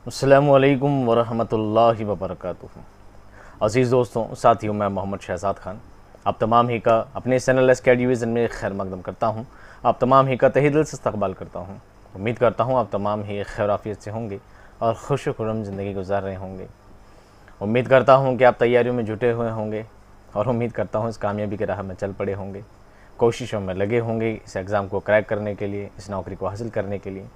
अस्सलामुअलैकुम वरहमतुल्लाहि वबरकातुहू। अज़ीज़ दोस्तों, साथियों, मैं मोहम्मद शहज़ाद ख़ान आप तमाम ही का अपने चैनल एसकेडिविज़न में खैर मकदम करता हूँ। आप तमाम ही का तहे दिल से इस्तक़बाल करता हूँ। उम्मीद करता हूँ आप तमाम ही खैर आफ़ियत से होंगे और खुश खुर्रम ज़िंदगी गुजार रहे होंगे। उम्मीद करता हूँ कि आप तैयारियों में जुटे हुए होंगे और उम्मीद करता हूँ इस कामयाबी की राह में चल पड़े होंगे, कोशिशों में लगे होंगे इस एग्ज़ाम को क्रैक करने के लिए, इस नौकरी को हासिल करने के लिए।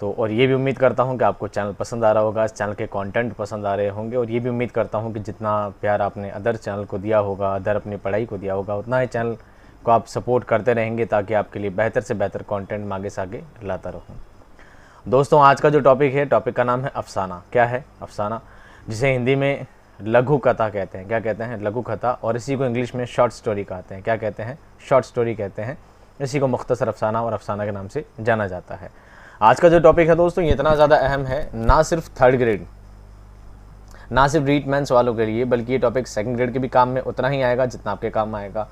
तो और ये भी उम्मीद करता हूँ कि आपको चैनल पसंद आ रहा होगा, इस चैनल के कंटेंट पसंद आ रहे होंगे। और ये भी उम्मीद करता हूँ कि जितना प्यार आपने अदर चैनल को दिया होगा, अदर अपनी पढ़ाई को दिया होगा, उतना ही चैनल को आप सपोर्ट करते रहेंगे ताकि आपके लिए बेहतर से बेहतर कंटेंट आगे से आगे लाता रहूँ। दोस्तों, आज का जो टॉपिक है, टॉपिक का नाम है अफसाना। क्या है अफसाना? जिसे हिंदी में लघु कथा कहते हैं। क्या कहते हैं? लघु कथा। और इसी को इंग्लिश में शॉर्ट स्टोरी कहते हैं। क्या कहते हैं? शॉर्ट स्टोरी कहते हैं। इसी को मुख्तसर अफसाना और अफसाना के नाम से जाना जाता है। आज का जो टॉपिक है दोस्तों, ये इतना ज़्यादा अहम है, ना सिर्फ थर्ड ग्रेड, ना सिर्फ रीट मेंस वालों के लिए, बल्कि ये टॉपिक सेकंड ग्रेड के भी काम में उतना ही आएगा जितना आपके काम आएगा।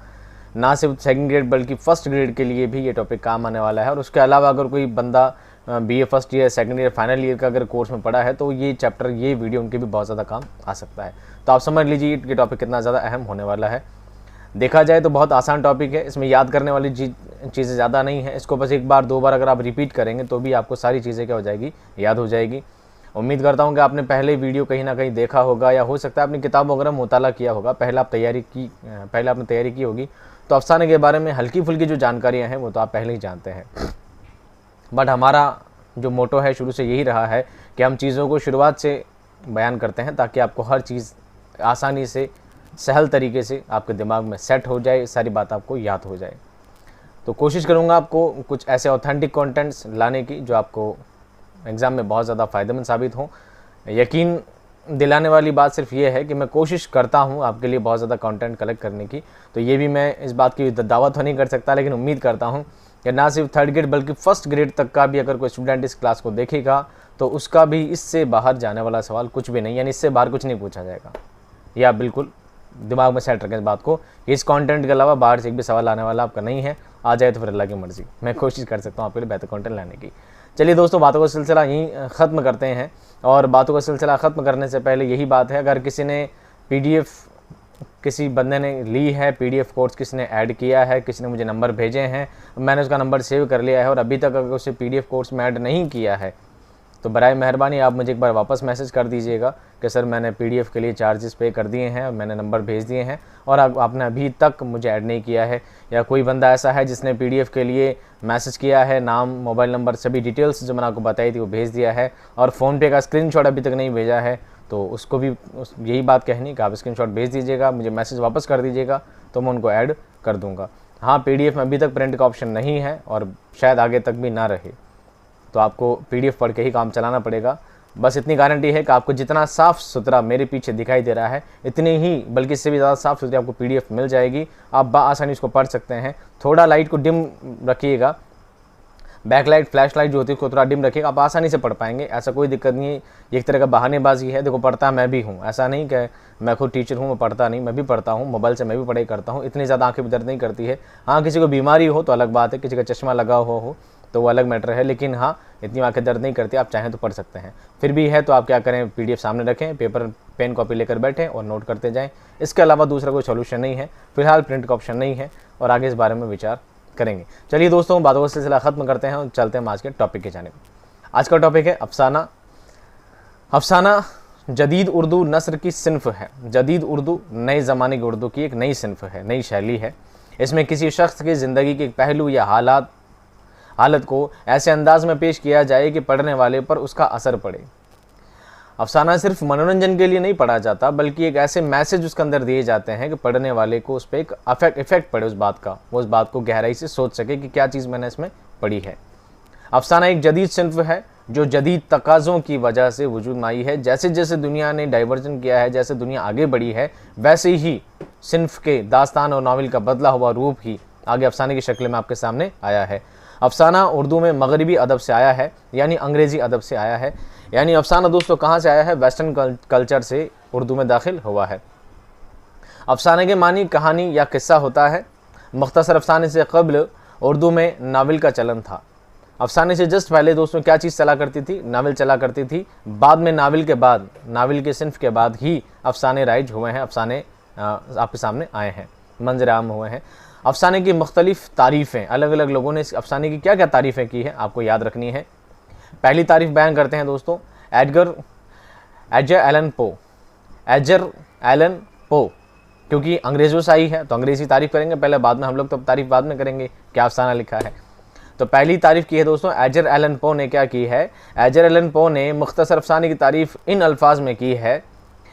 ना सिर्फ सेकंड ग्रेड बल्कि फर्स्ट ग्रेड के लिए भी ये टॉपिक काम आने वाला है। और उसके अलावा अगर कोई बंदा BA first year, second year, final year का अगर कोर्स में पढ़ा है तो ये चैप्टर, ये वीडियो उनके भी बहुत ज़्यादा काम आ सकता है। तो आप समझ लीजिए ये टॉपिक कितना ज़्यादा अहम होने वाला है। देखा जाए तो बहुत आसान टॉपिक है, इसमें याद करने वाली चीज़ें ज़्यादा नहीं है। इसको बस एक बार दो बार अगर आप रिपीट करेंगे तो भी आपको सारी चीज़ें क्या हो जाएगी, याद हो जाएगी। उम्मीद करता हूँ कि आपने पहले वीडियो कहीं ना कहीं देखा होगा, या हो सकता है अपनी किताब वगैरह मुताला किया होगा। पहले आपने तैयारी की होगी तो अफसाने के बारे में हल्की फुल्की जो जानकारियाँ हैं वो तो आप पहले ही जानते हैं। बट हमारा जो मोटो है शुरू से यही रहा है कि हम चीज़ों को शुरुआत से बयान करते हैं ताकि आपको हर चीज़ आसानी से, सहल तरीके से आपके दिमाग में सेट हो जाए, सारी बात आपको याद हो जाए। तो कोशिश करूँगा आपको कुछ ऐसे ऑथेंटिक कंटेंट्स लाने की जो आपको एग्ज़ाम में बहुत ज़्यादा फ़ायदेमंद साबित हों। यकीन दिलाने वाली बात सिर्फ ये है कि मैं कोशिश करता हूँ आपके लिए बहुत ज़्यादा कंटेंट कलेक्ट करने की। तो ये भी मैं इस बात की दावत तो नहीं कर सकता, लेकिन उम्मीद करता हूँ कि ना सिर्फ थर्ड ग्रेड बल्कि फर्स्ट ग्रेड तक का भी अगर कोई स्टूडेंट इस क्लास को देखेगा तो उसका भी इससे बाहर जाने वाला सवाल कुछ भी नहीं, यानी इससे बाहर कुछ नहीं पूछा जाएगा। यह आप बिल्कुल दिमाग में सेट रखें इस बात को। इस कंटेंट के अलावा बाहर से एक भी सवाल आने वाला आपका नहीं है। आ जाए तो फिर अल्लाह की मर्ज़ी, मैं कोशिश कर सकता हूँ आपके लिए बेहतर कंटेंट लाने की। चलिए दोस्तों, बातों का सिलसिला यहीं ख़त्म करते हैं। और बातों का सिलसिला ख़त्म करने से पहले यही बात है, अगर किसी ने PDF किसी बंदे ने ली है, PDF कोर्स किसी ने ऐड किया है, किसी ने मुझे नंबर भेजे हैं, मैंने उसका नंबर सेव कर लिया है और अभी तक अगर उसे PDF कोर्स में ऐड नहीं किया है तो बराए मेहरबानी आप मुझे एक बार वापस मैसेज कर दीजिएगा कि सर मैंने PDF के लिए चार्जेस पे कर दिए हैं, मैंने नंबर भेज दिए हैं और आपने अभी तक मुझे ऐड नहीं किया है। या कोई बंदा ऐसा है जिसने PDF के लिए मैसेज किया है, नाम, मोबाइल नंबर, सभी डिटेल्स जो मैंने आपको बताई थी वो भेज दिया है और फ़ोनपे का स्क्रीनशॉट अभी तक नहीं भेजा है, तो उसको भी यही बात कहनी कि आप स्क्रीनशॉट भेज दीजिएगा, मुझे मैसेज वापस कर दीजिएगा तो मैं उनको ऐड कर दूँगा। हाँ, PDF में अभी तक प्रिंट का ऑप्शन नहीं है और शायद आगे तक भी ना रहे, तो आपको PDF पढ़ के ही काम चलाना पड़ेगा। बस इतनी गारंटी है कि आपको जितना साफ़ सुथरा मेरे पीछे दिखाई दे रहा है, इतनी ही बल्कि इससे भी ज़्यादा साफ़ सुथरी आपको PDF मिल जाएगी। आप बआसानी उसको पढ़ सकते हैं। थोड़ा लाइट को डिम रखिएगा, बैकलाइट, फ्लैश लाइट जो होती है उसको थोड़ा डिम रखिएगा, आप आसानी से पढ़ पाएंगे, ऐसा कोई दिक्कत नहीं है। एक तरह का बहानेबाजी है। देखो, पढ़ता मैं भी हूँ, ऐसा नहीं कि मैं खुद टीचर हूँ मैं पढ़ता नहीं, मैं भी पढ़ता हूँ, मोबाइल से मैं भी पढ़ाई करता हूँ। इतनी ज़्यादा आँखें भी दर्द नहीं करती है। हाँ, किसी को बीमारी हो तो अलग बात है, किसी का चश्मा लगा हुआ हो तो वो अलग मैटर है, लेकिन हाँ, इतनी आंखें दर्द नहीं करती, आप चाहें तो पढ़ सकते हैं। फिर भी है तो आप क्या करें, PDF सामने रखें, पेपर पेन कॉपी लेकर बैठें और नोट करते जाएं। इसके अलावा दूसरा कोई सोल्यूशन नहीं है। फिलहाल प्रिंट का ऑप्शन नहीं है और आगे इस बारे में विचार करेंगे। चलिए दोस्तों, बातों का सिलसिला ख़त्म करते हैं और चलते हैं आज के टॉपिक की जानिब। आज का टॉपिक है अफसाना। अफसाना जदीद उर्दू नस्र की सिन्फ है। जदीद उर्दू नए ज़माने की उर्दू की एक नई सिन्फ है, नई शैली है। इसमें किसी शख्स की ज़िंदगी के एक पहलू या हालत को ऐसे अंदाज में पेश किया जाए कि पढ़ने वाले पर उसका असर पड़े। अफसाना सिर्फ मनोरंजन के लिए नहीं पढ़ा जाता, बल्कि एक ऐसे मैसेज उसके अंदर दिए जाते हैं कि पढ़ने वाले को उस पर एक इफेक्ट पड़े उस बात का, वो उस बात को गहराई से सोच सके कि क्या चीज़ मैंने इसमें पढ़ी है। अफसाना एक जदीद सिन्फ है जो जदीद तकाज़ों की वजह से वजूद में आई है। जैसे जैसे दुनिया ने डाइवर्जन किया है, जैसे दुनिया आगे बढ़ी है, वैसे ही सिन्फ के दास्तान और नावल का बदला हुआ रूप ही आगे अफसाने की शक्ल में आपके सामने आया है। अफसाना उर्दू में मगरबी अदब से आया है, यानी अंग्रेज़ी अदब से आया है। यानी अफसाना दोस्तों कहाँ से आया है? वेस्टर्न कल्चर से उर्दू में दाखिल हुआ है। अफसाने के मानी कहानी या किस्सा होता है। मुख्तसर अफसाने से कबल उर्दू में नावल का चलन था। अफसाने से जस्ट पहले दोस्तों क्या चीज़ चला करती थी? नावल चला करती थी। बाद में नावल के बाद, नावल के सिन्फ के बाद ही अफसाने राइज हुए हैं, अफसाने आपके सामने आए हैं, मंजर आम हुए हैं। अफसाने की मुख्तलिफ तारीफ़ें, अलग अलग लोगों ने इस अफसाने की क्या क्या तारीफ़ें की हैं आपको याद रखनी है। पहली तारीफ़ बयान करते हैं दोस्तों Edgar Allan Poe. Edgar Allan Poe, क्योंकि अंग्रेज़ों से आई है तो अंग्रेज़ी तारीफ़ करेंगे पहले, बाद में हम लोग तो तारीफ़ बाद में करेंगे क्या अफसाना लिखा है। तो पहली तारीफ़ की है दोस्तों एडगर एलन पो ने क्या की है? एडगर एलन पो ने मुख्तसर अफसाने की तारीफ़ इन अल्फाज में की है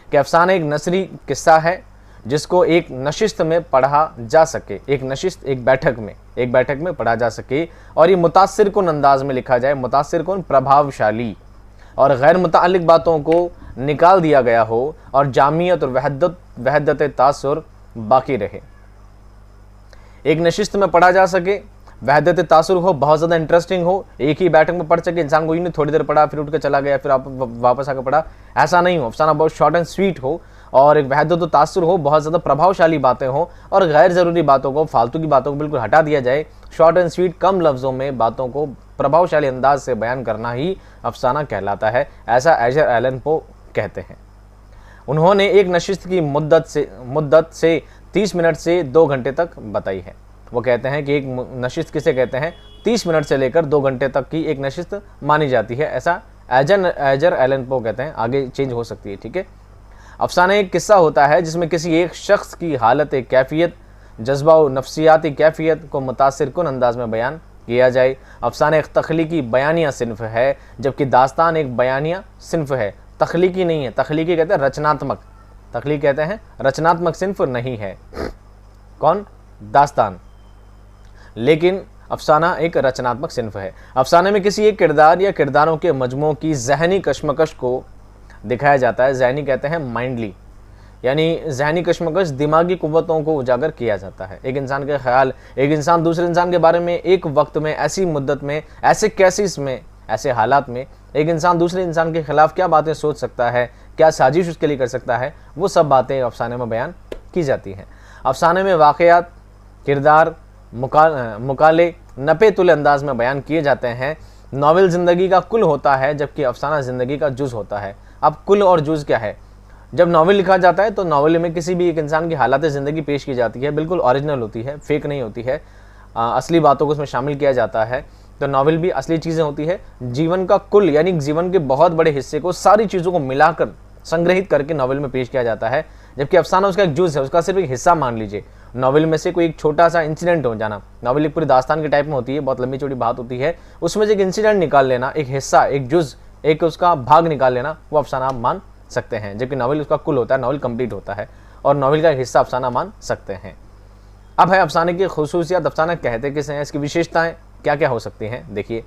कि अफसाना एक नसरी किस्सा है जिसको एक नशिस्त में पढ़ा जा सके, एक नशिस्त, एक बैठक में पढ़ा जा सके, और ये मुतासिर कुन अंदाज में लिखा जाए, मुतासिर कुन, प्रभावशाली और गैर मुताल्लिक बातों को निकाल दिया गया हो और जामियत और वहदत तासुर बाकी रहे। एक नशिस्त में पढ़ा जा सके, वहदत तासुर हो, बहुत ज़्यादा इंटरेस्टिंग हो, एक ही बैठक में पढ़ सके, इंसान को नहीं थोड़ी देर पढ़ा फिर उठ के चला गया फिर आप वापस आकर पढ़ा, ऐसा नहीं हो। अफसाना बहुत शॉर्ट एंड स्वीट हो और एक वहदत तासुर हो, बहुत ज़्यादा प्रभावशाली बातें हो और गैर ज़रूरी बातों को, फालतू की बातों को बिल्कुल हटा दिया जाए। शॉर्ट एंड स्वीट, कम लफ्ज़ों में बातों को प्रभावशाली अंदाज से बयान करना ही अफसाना कहलाता है, ऐसा एडगर एलन पो कहते हैं। उन्होंने एक नशिस्त की मुद्दत से 30 मिनट से 2 घंटे तक बताई है। वो कहते हैं कि एक नशिस्त किसे कहते हैं? 30 मिनट से लेकर 2 घंटे तक की एक नशिस्त मानी जाती है, ऐसा एडगर एलन पो कहते हैं। आगे चेंज हो सकती है, ठीक है। अफसाना एक किस्सा होता है जिसमें किसी एक शख्स की हालत कैफियत, जज्बा और नफ्सियाती कैफियत को मुतासिर कुन अंदाज में बयान किया जाए। अफसाना एक तख्लीकी बयानिया सिन्फ है, जबकि दास्तान एक बयानिया सिन्फ है, तख्लीकी नहीं है। तख्लीकी कहते हैं रचनात्मक, तख्लीक कहते हैं रचनात्मक सिन्फ नहीं है कौन? दास्तान। लेकिन अफसाना एक रचनात्मक सिन्फ है। अफसाने में किसी एक किरदार या किरदारों के मजमू की जहनी कशमकश को दिखाया जाता है। जहनी कहते हैं माइंडली, यानी जहनी कशमकश, दिमागी कुव्वतों को उजागर किया जाता है। एक इंसान के ख्याल, एक इंसान दूसरे इंसान के बारे में एक वक्त में, ऐसी मुद्दत में, ऐसे केसेस में, ऐसे हालात में एक इंसान दूसरे इंसान के खिलाफ क्या बातें सोच सकता है, क्या साजिश उसके लिए कर सकता है, वो सब बातें अफसाने में बयान की जाती हैं। अफसाने में वाक़यात, किरदार, मुकाले नपे तुले अंदाज में बयान किए जाते हैं। नावल ज़िंदगी का कुल होता है जबकि अफसाना ज़िंदगी का जुज़ होता है। अब कुल और जुज़ क्या है? जब नावल लिखा जाता है तो नावल में किसी भी एक इंसान की हालात ज़िंदगी पेश की जाती है, बिल्कुल ओरिजिनल होती है, फेक नहीं होती है, असली बातों को उसमें शामिल किया जाता है। तो नावल भी असली चीज़ें होती है। जीवन का कुल यानी जीवन के बहुत बड़े हिस्से को, सारी चीज़ों को मिलाकर संग्रहित करके नावल में पेश किया जाता है, जबकि अफसाना उसका एक जुज़ है, उसका सिर्फ एक हिस्सा मान लीजिए। नावल में से कोई एक छोटा सा इंसिडेंट हो जाना, नावल एक पूरी दास्तान के टाइप में होती है, बहुत लंबी चौड़ी बात होती है, उसमें से एक इंसिडेंट निकाल लेना, एक हिस्सा, एक जुज़, एक उसका भाग निकाल लेना, वो अफसाना आप मान सकते हैं। जबकि नावल उसका कुल होता है, नावल कंप्लीट होता है और नावल का हिस्सा अफसाना मान सकते हैं। अब है अफसाने की खुसूसियत, अफसाना कहते किसे हैं, इसकी विशेषताएं क्या क्या हो सकती हैं। देखिए,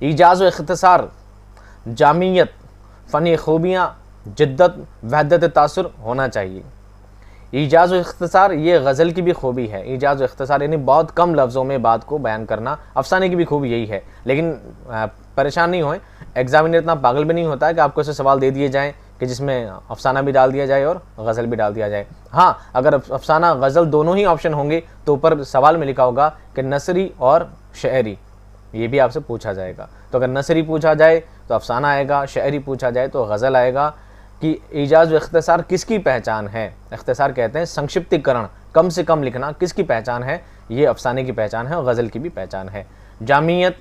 ईजाज़ व इख्तिसार, जामियत, फ़नी खूबियाँ, जिद्दत, वहदत तासुर होना चाहिए। ईजाज़ व इख्तिसार ये गज़ल की भी खूबी है। ईजाज़ व इख्तिसार यानी बहुत कम लफ्ज़ों में बात को बयान करना, अफसाने की भी खूबी यही है। लेकिन परेशान नहीं होएं, एग्जामिनर इतना पागल भी नहीं होता है कि आपको ऐसे सवाल दे दिए जाएँ कि जिसमें अफसाना भी डाल दिया जाए और गज़ल भी डाल दिया जाए। हाँ, अगर अफसाना गज़ल दोनों ही ऑप्शन होंगे तो ऊपर सवाल में लिखा होगा कि नसरी और शायरी, ये भी आपसे पूछा जाएगा। तो अगर नसरी पूछा जाए तो अफसाना आएगा, शायरी पूछा जाए तो गज़ल आएगा। कि ईजाज़ व इख्तिसार किसकी पहचान है? इख्तिसार कहते हैं संक्षिप्तीकरण, कम से कम लिखना, किसकी पहचान है? ये अफसाने की पहचान है और गज़ल की भी पहचान है। जामियत,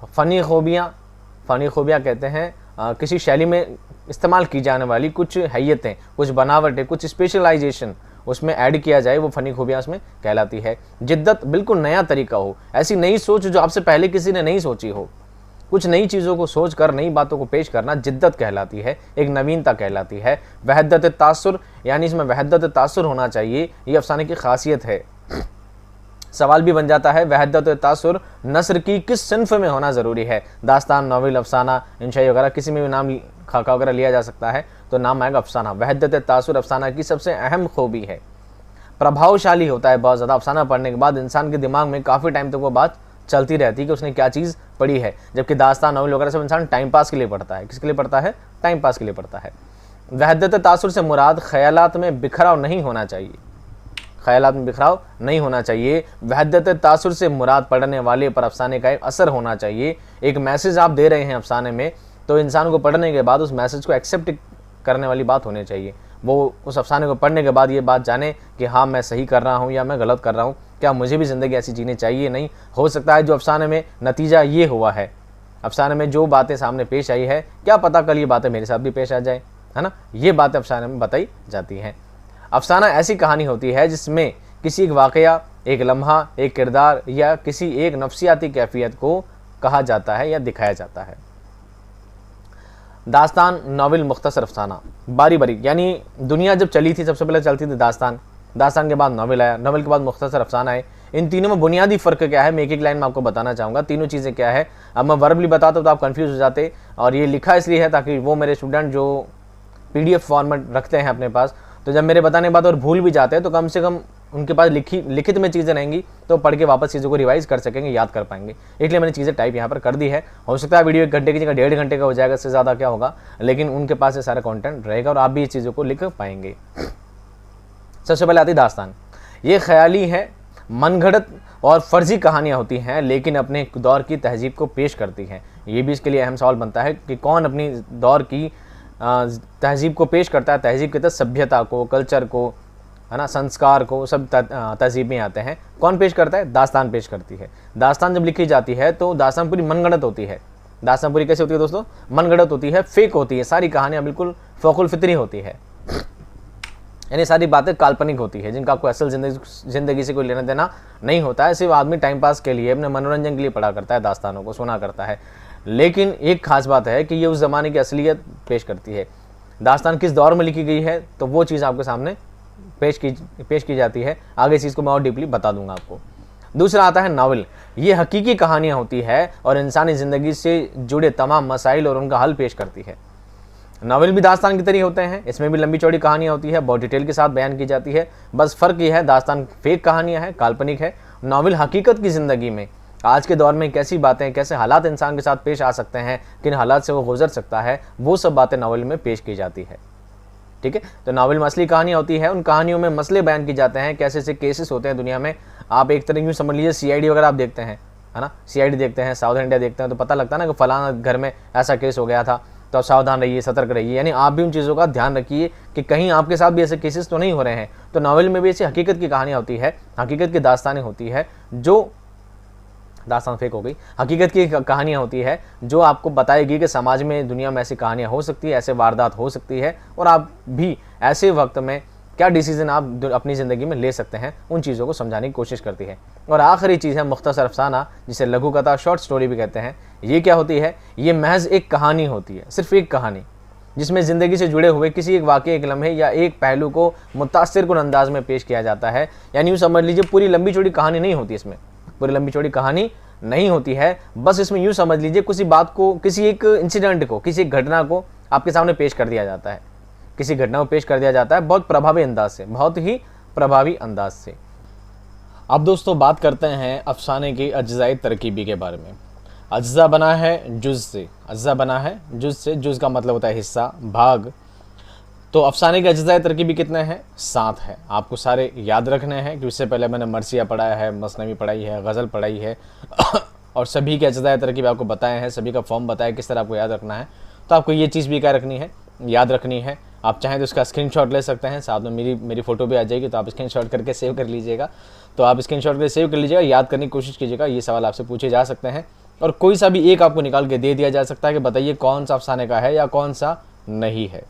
फ़नी खूबियाँ कहते हैं किसी शैली में इस्तेमाल की जाने वाली कुछ हैयतें, कुछ बनावटें, कुछ स्पेशलाइजेशन उसमें ऐड किया जाए, वो फ़नी खूबियाँ उसमें कहलाती है। जिद्दत, बिल्कुल नया तरीका हो, ऐसी नई सोच जो आपसे पहले किसी ने नहीं सोची हो, कुछ नई चीज़ों को सोच कर नई बातों को पेश करना जिद्दत कहलाती है, एक नवीनता कहलाती है। वहदत तासुर यानी इसमें वहदत तासुर होना चाहिए, ये अफसाने की खासियत है। सवाल भी बन जाता है, वहदत तासुर नस्र की किस सिन्फ में होना ज़रूरी है? दास्तान, नावल, अफसाना, इंशाई वगैरह किसी में भी नाम खाका वगैरह लिया जा सकता है तो नाम आएगा अफसाना। वहदत तासुर अफसाना की सबसे अहम खूबी है। प्रभावशाली होता है बहुत ज़्यादा। अफसाना पढ़ने के बाद इंसान के दिमाग में काफ़ी टाइम तक वो बात चलती रहती है कि उसने क्या चीज़ पढ़ी है। जबकि दास्तान, नावल वगैरह सब इंसान टाइम पास के लिए पढ़ता है। किसके लिए पढ़ता है? टाइम पास के लिए पढ़ता है। वहदत तासुर से मुराद ख्यालात में बिखराव नहीं होना चाहिए। ख्यालात में बिखराव नहीं होना चाहिए। वहदत तासुर से मुराद पढ़ने वाले पर अफसाने का एक असर होना चाहिए। एक मैसेज आप दे रहे हैं अफसाने में, तो इंसान को पढ़ने के बाद उस मैसेज को एक्सेप्ट करने वाली बात होनी चाहिए। वो उस अफसाने को पढ़ने के बाद ये बात जाने कि हाँ मैं सही कर रहा हूँ या मैं गलत कर रहा हूँ, क्या मुझे भी ज़िंदगी ऐसी जीनी चाहिए। नहीं हो सकता है जो अफसाने में नतीजा ये हुआ है, अफसाने में जो बातें सामने पेश आई है, क्या पता कल ये बातें मेरे साथ भी पेश आ जाए, है ना। ये बातें अफसाने में बताई जाती हैं। अफसाना ऐसी कहानी होती है जिसमें किसी एक वाक़या, एक लम्हा, एक किरदार या किसी एक नफ्सियाती कैफियत को कहा जाता है या दिखाया जाता है। दास्तान, नावल, मुख्तसर अफसाना, बारी बारी, यानी दुनिया जब चली थी सबसे पहले चलती थी दास्तान, दास्तान के बाद नावल आया, नावल के बाद मुख्तसर अफसाना आए। इन तीनों में बुनियादी फ़र्क क्या है, मैं एक एक लाइन में आपको बताना चाहूँगा। तीनों चीज़ें क्या है, अब मैं वर्बली बताता हूँ तो आप कंफ्यूज हो जाते, और ये लिखा इसलिए है ताकि वो मेरे स्टूडेंट जो PDF फॉर्मेट रखते हैं अपने पास, तो जब मेरे बताने के बाद और भूल भी जाते हैं तो कम से कम उनके पास लिखित में चीज़ें रहेंगी, तो पढ़ के वापस चीज़ों को रिवाइज कर सकेंगे, याद कर पाएंगे। इसलिए मैंने चीज़ें टाइप यहाँ पर कर दी है। हो सकता है वीडियो 1 घंटे की जगह 1.5 घंटे का हो जाएगा, इससे ज़्यादा क्या होगा, लेकिन उनके पास ये सारा कंटेंट रहेगा और आप भी इस चीज़ों को लिख पाएंगे। सबसे पहले आती दास्तान। ये ख्याली है, मनगढ़ंत और फर्जी कहानियाँ होती हैं, लेकिन अपने दौर की तहजीब को पेश करती हैं। ये भी इसके लिए अहम सवाल बनता है कि कौन अपनी दौर की तहजीब को पेश करता है। तहजीब के तहत सभ्यता को, कल्चर को, है ना, संस्कार को, सब तहजीब में आते हैं। कौन पेश करता है? दास्तान पेश करती है। दास्तान जब लिखी जाती है तो दास्तान पूरी मनगढ़ंत होती है। दास्तान पूरी कैसे होती है दोस्तों? मनगढ़ंत होती है, फेक होती है, सारी कहानियाँ बिल्कुल फ़ौकुल फितरी होती है, यानी सारी बातें काल्पनिक होती है, जिनका कोई असल ज़िंदगी से कोई लेना देना नहीं होता है। सिर्फ आदमी टाइम पास के लिए, अपने मनोरंजन के लिए पढ़ा करता है, दास्तानों को सुना करता है। लेकिन एक खास बात है कि ये उस ज़माने की असलियत पेश करती है। दास्तान किस दौर में लिखी गई है, तो वो चीज़ आपके सामने पेश की जाती है। आगे इस चीज़ को मैं और डीपली बता दूंगा आपको। दूसरा आता है नावल। ये हकीकी कहानियाँ होती है और इंसानी ज़िंदगी से जुड़े तमाम मसाइल और उनका हल पेश करती है। नावल भी दास्तान की तरह होते हैं, इसमें भी लंबी चौड़ी कहानियाँ होती है, बहुत डिटेल के साथ बयान की जाती है। बस फ़र्क ये है, दास्तान फेक कहानियाँ हैं, काल्पनिक है। नावल हकीकत की ज़िंदगी में आज के दौर में कैसी बातें, कैसे हालात इंसान के साथ पेश आ सकते हैं, किन हालात से वो गुजर सकता है, वो सब बातें नावल में पेश की जाती है। ठीक है, तो नावल में असली कहानियाँ होती है, उन कहानियों में मसले बयान की जाते हैं, कैसे ऐसे केसेस होते हैं दुनिया में। आप एक तरह यूँ समझ लीजिए CID वगैरह आप देखते हैं, है ना, CID देखते हैं, साउथ इंडिया देखते हैं, तो पता लगता है ना कि फलाना घर में ऐसा केस हो गया था, तो सावधान रहिए, सतर्क रहिए। यानी आप भी उन चीज़ों का ध्यान रखिए कि कहीं आपके साथ भी ऐसे केसेस तो नहीं हो रहे हैं। तो नावल में भी ऐसी हकीकत की कहानियाँ होती है, हकीकत की दास्तानें होती है, जो दास्तान फेक हो गई, हकीकत की कहानियाँ होती है जो आपको बताएगी कि समाज में, दुनिया में ऐसी कहानियाँ हो सकती है, ऐसे वारदात हो सकती है, और आप भी ऐसे वक्त में क्या डिसीजन आप अपनी ज़िंदगी में ले सकते हैं, उन चीज़ों को समझाने की कोशिश करती है। और आखिरी चीज़ है मुख्तसर अफसाना, जिसे लघु कथा, शॉर्ट स्टोरी भी कहते हैं। ये क्या होती है? ये महज एक कहानी होती है, सिर्फ एक कहानी, जिसमें ज़िंदगी से जुड़े हुए किसी एक वाक़े, एक लम्हे या एक पहलू को मुतासिरकुन अंदाज में पेश किया जाता है। यानी यूँ समझ लीजिए पूरी लंबी चौड़ी कहानी नहीं होती, इसमें पूरी लंबी चौड़ी कहानी नहीं होती है। बस इसमें यूँ समझ लीजिए किसी बात को, किसी एक इंसिडेंट को, किसी एक घटना को आपके सामने पेश कर दिया जाता है, किसी घटना को पेश कर दिया जाता है बहुत प्रभावी अंदाज से, बहुत ही प्रभावी अंदाज से। अब दोस्तों बात करते हैं अफसाने की अज्जाई तरकीबी के बारे में। अज्जा बना है जुज़ से, अज्जा बना है जुज़ से, जुज़ का मतलब होता है हिस्सा, भाग। तो अफसाने के अज्जाई तरकीबी कितने हैं? 7 है। आपको सारे याद रखने हैं कि उससे पहले मैंने मरसिया पढ़ाया है, मसनवी पढ़ाई है, गज़ल पढ़ाई है और सभी के अज्जाई तरकीब आपको बताए हैं, सभी का फॉर्म बताया किस तरह आपको याद रखना है। तो आपको ये चीज़ भी क्या रखनी है, याद रखनी है। आप चाहें तो इसका स्क्रीनशॉट ले सकते हैं, साथ में मेरी फ़ोटो भी आ जाएगी, तो आप स्क्रीनशॉट करके सेव कर लीजिएगा। तो आप स्क्रीनशॉट करके सेव कर लीजिएगा, याद करने की कोशिश कीजिएगा। ये सवाल आपसे पूछे जा सकते हैं और कोई सा भी एक आपको निकाल के दे दिया जा सकता है कि बताइए कौन सा अफसाने का है या कौन सा नहीं है।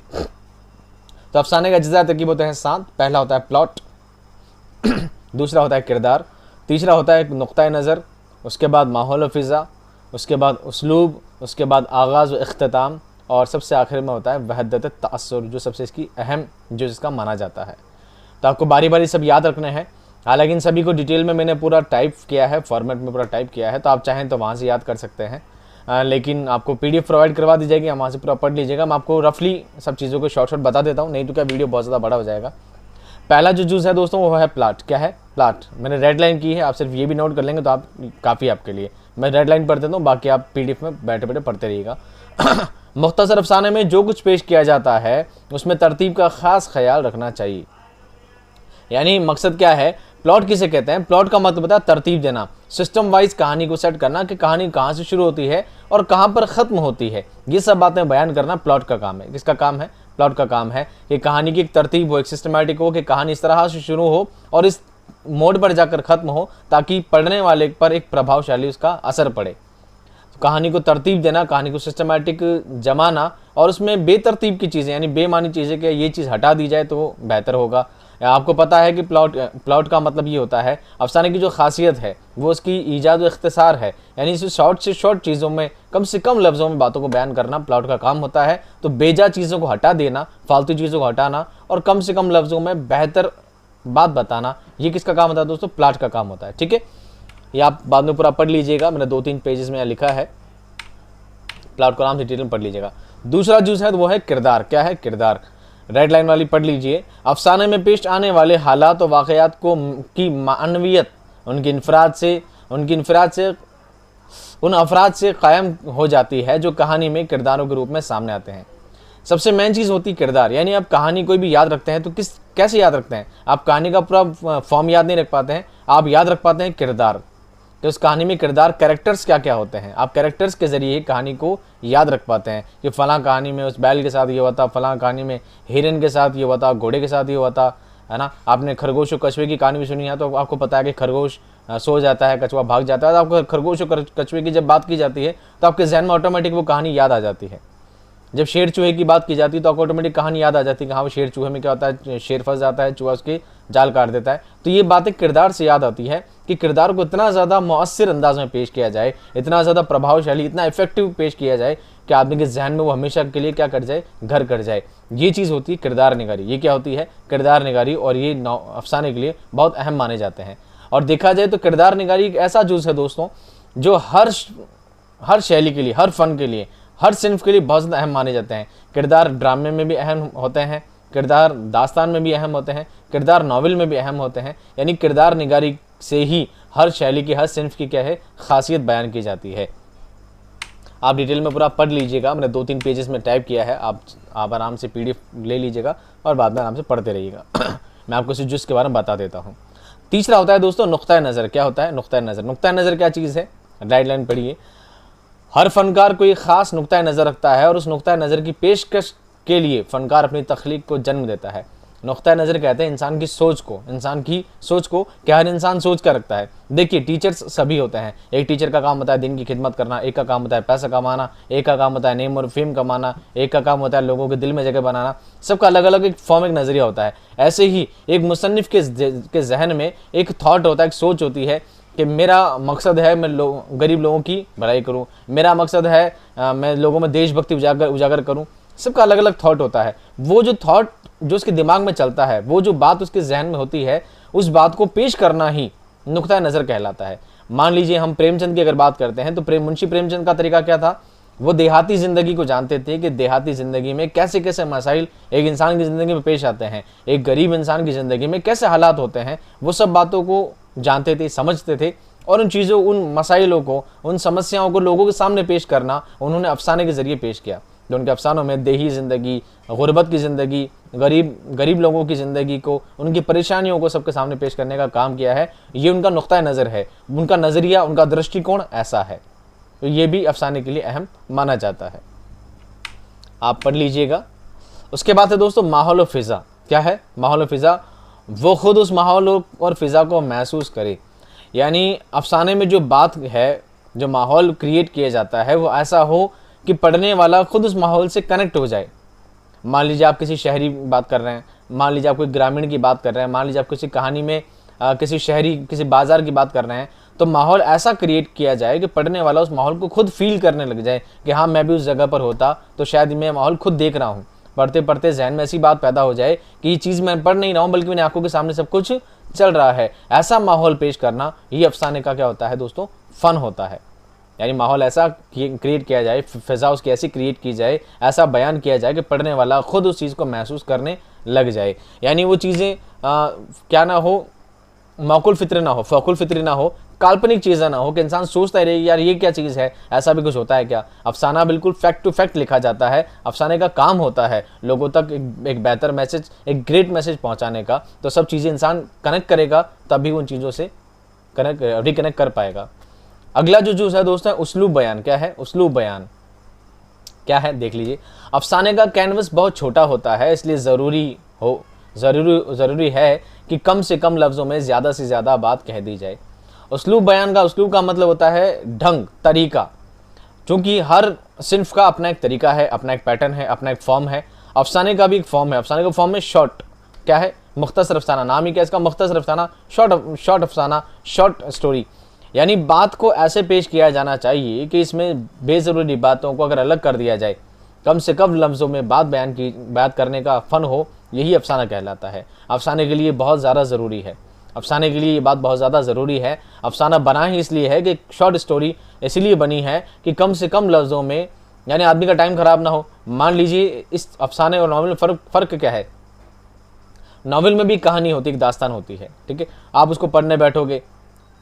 तो अफसाने का अज्जा तरकीब होते हैं 7। पहला होता है प्लॉट, दूसरा होता है किरदार, तीसरा होता है नुक्ता नज़र, उसके बाद माहौल फ़िज़ा, उसके बाद उसलूब, उसके बाद आगाज़ व इख्तिताम, और सबसे आखिर में होता है वहदत तासुर, जो सबसे इसकी अहम जो इसका माना जाता है। तो आपको बारी बारी सब याद रखने हैं। हालांकि इन सभी को डिटेल में मैंने पूरा टाइप किया है, फॉर्मेट में पूरा टाइप किया है, तो आप चाहें तो वहाँ से याद कर सकते हैं। लेकिन आपको PDF प्रोवाइड करवा दी जाएगी, आप वहाँ से पूरा पढ़ लीजिएगा। मैं आपको रफली सब चीज़ों को शॉर्ट बता देता हूँ, नहीं तो क्या वीडियो बहुत ज़्यादा बड़ा हो जाएगा। पहला जो जुज़ है दोस्तों वो है प्लाट। क्या है? प्लाट। मैंने रेड लाइन की है, आप सिर्फ ये भी नोट कर लेंगे तो आप काफ़ी आपके लिए। मैं रेड लाइन पढ़ देता हूँ, बाकी आप PDF में बैठे बैठे पढ़ते रहिएगा। मुख्तसर अफसाने में जो कुछ पेश किया जाता है उसमें तरतीब का ख़ास ख्याल रखना चाहिए। यानी मकसद क्या है, प्लॉट किसे कहते हैं? प्लॉट का मतलब होता है तरतीब देना, सिस्टम वाइज कहानी को सेट करना कि कहानी कहाँ से शुरू होती है और कहाँ पर ख़त्म होती है। ये सब बातें बयान करना प्लॉट का काम है। किसका काम है? प्लॉट का काम है कि कहानी की एक तरतीब हो, एक सिस्टमैटिक हो, कि कहानी इस तरह से शुरू हो और इस मोड पर जाकर ख़त्म हो ताकि पढ़ने वाले पर एक प्रभावशाली उसका असर पड़े। तो कहानी को तरतीब देना, कहानी को सिस्टमैटिक जमाना और उसमें बेतरतीब की चीज़ें यानी बेमानी चीज़ें कि ये चीज़ हटा दी जाए तो बेहतर होगा। आपको पता है कि प्लॉट का मतलब ये होता है, अफसाने की जो खासियत है वो उसकी ईजाद व इख्तिसार है, यानी इसे शॉर्ट से शॉर्ट चीज़ों में कम से कम लफ्ज़ों में बातों को बयान करना प्लॉट का काम होता है। तो बेजा चीज़ों को हटा देना, फालतू चीज़ों को हटाना और कम से कम लफ्ज़ों में बेहतर बात बताना, ये किसका काम होता है दोस्तों? प्लॉट का काम होता है। ठीक है, ये आप बाद में पूरा पढ़ लीजिएगा, मैंने 2-3 पेजेस में लिखा है, प्लॉट को आराम से डिटेल में पढ़ लीजिएगा। दूसरा जो है वो है किरदार। क्या है? किरदार। रेड लाइन वाली पढ़ लीजिए। अफसाने में पेश आने वाले हालात और वाक़यात को की मानवियत उनकी इनफराद से उन अफराद से कायम हो जाती है जो कहानी में किरदारों के रूप में सामने आते हैं। सबसे मेन चीज़ होती है किरदार। यानी आप कहानी कोई भी याद रखते हैं तो कैसे याद रखते हैं? आप कहानी का पूरा फॉर्म याद नहीं रख पाते हैं, आप याद रख पाते हैं किरदार। तो उस कहानी में किरदार, कैरेक्टर्स क्या क्या होते हैं, आप कैरेक्टर्स के ज़रिए कहानी को याद रख पाते हैं कि फ़लाँ कहानी में उस बैल के साथ ये हुआ था, फ़लाँ कहानी में हिरन के साथ ये हुआ था, घोड़े के साथ ये हुआ था, है ना। आपने खरगोश और कछुए की कहानी भी सुनी है तो आपको पता है कि खरगोश सो जाता है, कछुआ भाग जाता है। तो आपको खरगोश और कछुए की जब बात की जाती है तो आपके जहन में ऑटोमेटिक वो कहानी याद आ जाती है। जब शेर चूहे की बात की जाती है तो आपको ऑटोमेटिक कहानी याद आ जाती है कि हाँ, वो शेर चूहे में क्या होता है, शेर फंस जाता है, चूहा उसके जाल काट देता है। तो ये बातें किरदार से याद आती है कि किरदार को इतना ज़्यादा मौसर अंदाज में पेश किया जाए, इतना ज़्यादा प्रभावशाली, इतना इफेक्टिव पेश किया जाए कि आदमी के जहन में वो हमेशा के लिए क्या कर जाए, घर कर जाए। ये चीज़ होती है किरदार निगारी। ये क्या होती है? किरदार निगारी। और ये अफसाने के लिए बहुत अहम माने जाते हैं। और देखा जाए तो किरदार निगारी एक ऐसा जुज़ है दोस्तों जो हर शैली के लिए, हर फ़न के लिए, हर सिन्फ के लिए बहुत ज़्यादा अहम माने जाते हैं। किरदार ड्रामे में भी अहम होते हैं, किरदार दास्तान में भी अहम होते हैं, किरदार नावल में भी अहम होते हैं। यानी किरदार निगारी से ही हर शैली की, हर सिन्फ की क्या है, खासियत बयान की जाती है। आप डिटेल में पूरा पढ़ लीजिएगा, मैंने 2-3 पेजेस में टाइप किया है, आप आराम से PDF ले लीजिएगा और बाद में आराम से पढ़ते रहिएगा। मैं आपको इस जुज़ के बारे में बता देता हूँ। तीसरा होता है दोस्तों नुक्ता नज़र। क्या होता है? नुक्ता नज़र। नुक्ता नज़र क्या चीज़ है? गाइडलाइन पढ़िए। हर फनकार कोई ख़ास नुक्ता नज़र रखता है और उस नुक्ता नज़र की पेशकश के लिए फ़नकार अपनी तख्लीक को जन्म देता है। नुक्ता नज़र कहते हैं इंसान की सोच को क्या हर इंसान सोच कर रखता है। देखिए, टीचर्स सभी होते हैं। एक टीचर का काम होता है दिन की खिदमत करना, एक का काम होता है पैसा कमाना, एक का काम होता है नेम और फेम कमाना, एक का काम होता है लोगों के दिल में जगह बनाना। सबका अलग अलग एक फॉर्म, एक नज़रिया होता है। ऐसे ही एक मुसन्निफ़ के जहन में एक थाट होता है, एक सोच होती है कि मेरा मकसद है मैं गरीब लोगों की भलाई करूं, मेरा मकसद है मैं लोगों में देशभक्ति उजागर करूं। सबका अलग अलग थॉट होता है। वो जो थॉट जो उसके दिमाग में चलता है, वो जो बात उसके जहन में होती है, उस बात को पेश करना ही नुक्ता नज़र कहलाता है। मान लीजिए हम प्रेमचंद की अगर बात करते हैं तो मुंशी प्रेमचंद का तरीका क्या था? वो देहाती ज़िंदगी को जानते थे कि देहाती ज़िंदगी में कैसे कैसे मसाइल एक इंसान की ज़िंदगी में पेश आते हैं, एक गरीब इंसान की ज़िंदगी में कैसे हालात होते हैं, वो सब बातों को जानते थे, समझते थे। और उन चीज़ों, उन मसाइलों को, उन समस्याओं को लोगों के सामने पेश करना उन्होंने अफसाने के ज़रिए पेश किया। जो उनके अफसानों में देही ज़िंदगी, गुरबत की ज़िंदगी, गरीब लोगों की ज़िंदगी को, उनकी परेशानियों को सबके सामने पेश करने का काम किया है। ये उनका नुक्ता नज़र है, उनका नज़रिया, उनका दृष्टिकोण ऐसा है। तो ये भी अफसाने के लिए अहम माना जाता है। आप पढ़ लीजिएगा। उसके बाद है दोस्तों माहौल और फ़िज़ा। क्या है माहौल और फ़िज़ा? वो खुद उस माहौल और फ़िज़ा को महसूस करे। यानी अफसाने में जो बात है, जो माहौल क्रिएट किया जाता है, वो ऐसा हो कि पढ़ने वाला खुद उस माहौल से कनेक्ट हो जाए। मान लीजिए आप किसी शहरी बात कर रहे हैं, मान लीजिए आप कोई ग्रामीण की बात कर रहे हैं, मान लीजिए आप किसी कहानी में किसी शहरी, किसी बाज़ार की बात कर रहे हैं, तो माहौल ऐसा क्रिएट किया जाए कि पढ़ने वाला उस माहौल को खुद फील करने लग जाए कि हाँ, मैं भी उस जगह पर होता तो शायद मैं माहौल खुद देख रहा हूँ। पढ़ते पढ़ते जहन में ऐसी बात पैदा हो जाए कि ये चीज़ मैं पढ़ नहीं रहा हूँ बल्कि मेरी आंखों के सामने सब कुछ चल रहा है। ऐसा माहौल पेश करना ये अफसाने का क्या होता है दोस्तों? फ़न होता है। यानी माहौल ऐसा क्रिएट किया जाए, फ़िज़ा उसकी ऐसी क्रिएट की जाए, ऐसा बयान किया जाए कि पढ़ने वाला खुद उस चीज़ को महसूस करने लग जाए। यानी वो चीज़ें क्या ना हो, मौकुल फित्री ना हो, फ़ौकुल फित्री ना हो, काल्पनिक चीज़ें ना हो कि इंसान सोचता ही रहे यार ये क्या चीज़ है, ऐसा भी कुछ होता है क्या। अफसाना बिल्कुल फैक्ट टू फैक्ट लिखा जाता है। अफसाने का काम होता है लोगों तक एक बेहतर मैसेज, एक ग्रेट मैसेज पहुंचाने का। तो सब चीज़ें इंसान कनेक्ट करेगा तभी उन चीज़ों से रिकनेक्ट कर पाएगा। अगला जो है दोस्तों उस्लूब बयान। क्या है उस्लूब बयान, क्या है देख लीजिए। अफसाने का कैनवस बहुत छोटा होता है, इसलिए ज़रूरी है कि कम से कम लफ्ज़ों में ज़्यादा से ज़्यादा बात कह दी जाए। उस्लूब बयान का, उस्लूब का मतलब होता है ढंग, तरीका। चूँकि हर सिन्फ का अपना एक तरीका है, अपना एक पैटर्न है, अपना एक फॉर्म है। अफसाने का भी एक फॉर्म है। अफसाने का फॉर्म है शॉर्ट। क्या है, मुख्तसर अफसाना। नाम ही क्या इसका, मुख्तसर अफसाना, शॉर्ट अफसाना, शॉर्ट स्टोरी। यानी बात को ऐसे पेश किया जाना चाहिए कि इसमें बेज़रूरी बातों को अगर अलग कर दिया जाए, कम से कम लफ्ज़ों में बात करने का फ़न हो, यही अफसाना कहलाता है। अफसाने के लिए बहुत ज़्यादा ज़रूरी है, अफसाने के लिए ये बात बहुत ज़्यादा ज़रूरी है। अफसाना बना ही इसलिए है कि शॉर्ट स्टोरी इसलिए बनी है कि कम से कम लफ्ज़ों में, यानी आदमी का टाइम ख़राब ना हो। मान लीजिए इस अफसाने और नावल में फ़र्क क्या है। नावल में भी कहानी होती है, एक दास्तान होती है, ठीक है। आप उसको पढ़ने बैठोगे,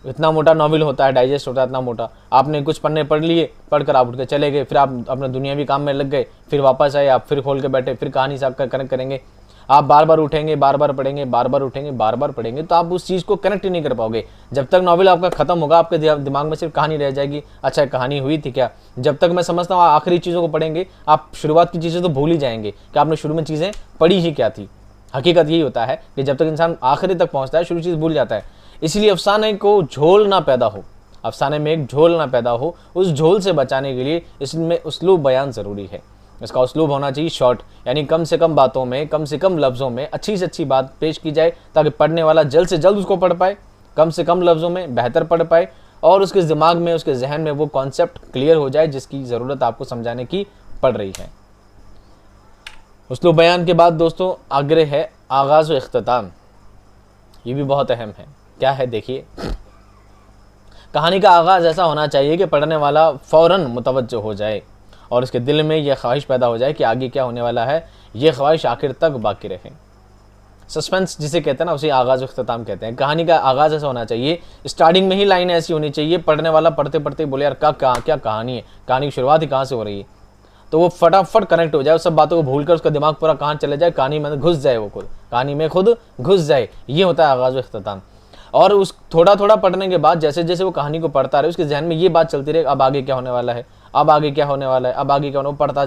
इतना मोटा नावल होता है, डाइजेस्ट होता है इतना मोटा। आपने कुछ पन्ने पढ़ लिए, पढ़कर आप उठ के चले गए, फिर आप अपने दुनियावी काम में लग गए, फिर वापस आए, आप फिर खोल के बैठे, फिर कहानी से आप कनेक्ट करेंगे। आप बार बार उठेंगे, बार बार पढ़ेंगे, बार बार उठेंगे, बार बार पढ़ेंगे, तो आप उस चीज़ को कनेक्ट ही नहीं कर पाओगे। जब तक नावल आपका खत्म होगा, आपके दिमाग में सिर्फ कहानी रह जाएगी। अच्छा कहानी हुई थी क्या। जब तक मैं समझता हूँ आखिरी चीज़ों को पढ़ेंगे, आप शुरुआत की चीज़ें तो भूल ही जाएंगे कि आपने शुरू में चीज़ें पढ़ी ही क्या थी। हकीकत यही होता है कि जब तक इंसान आखिरी तक पहुँचता है, शुरू चीज़ भूल जाता है। इसलिए अफसाने को झोल ना पैदा हो, अफसाने में एक झोल ना पैदा हो, उस झोल से बचाने के लिए इसमें उस्लूब बयान ज़रूरी है। इसका उस्लूब होना चाहिए शॉर्ट, यानी कम से कम बातों में, कम से कम लफ्ज़ों में अच्छी से अच्छी बात पेश की जाए, ताकि पढ़ने वाला जल्द से जल्द उसको पढ़ पाए, कम से कम लफ्ज़ों में बेहतर पढ़ पाए, और उसके दिमाग में, उसके जहन में वो कॉन्सेप्ट क्लियर हो जाए जिसकी ज़रूरत आपको समझाने की पड़ रही है। उस्लूब बयान के बाद दोस्तों आगे है आगाज़ व इख्तिताम। ये भी बहुत अहम है। क्या है देखिए, कहानी का आगाज़ ऐसा होना चाहिए कि पढ़ने वाला फ़ौरन मुतवज्जो हो जाए और उसके दिल में यह ख्वाहिश पैदा हो जाए कि आगे क्या होने वाला है, ये ख्वाहिश आखिर तक बाकी रहे। सस्पेंस जिसे कहते हैं ना, उसे आगाज़ इख्तिताम कहते हैं। कहानी का आगाज़ ऐसा होना चाहिए, स्टार्टिंग में ही लाइन ऐसी होनी चाहिए, पढ़ने वाला पढ़ते पढ़ते बोले यार क्या कहानी है, कहानी की शुरुआत ही कहाँ से हो रही है, तो वो फटाफट कनेक्ट हो जाए, उस सब बातों को भूल कर उसका दिमाग पूरा कहाँ चले जाए, कहानी में घुस जाए, वो खुद कहानी में खुद घुस जाए। ये होता है आगाज़ व इख्तिताम। और उस थोड़ा थोड़ा पढ़ने के बाद जैसे जैसे वो कहानी को पढ़ता रहे, उसके जहन में ये बात चलती रहे, अब आगे क्या होने वाला है, अब आगे क्या होने वाला है, अब आगे क्या होने, वो पढ़ता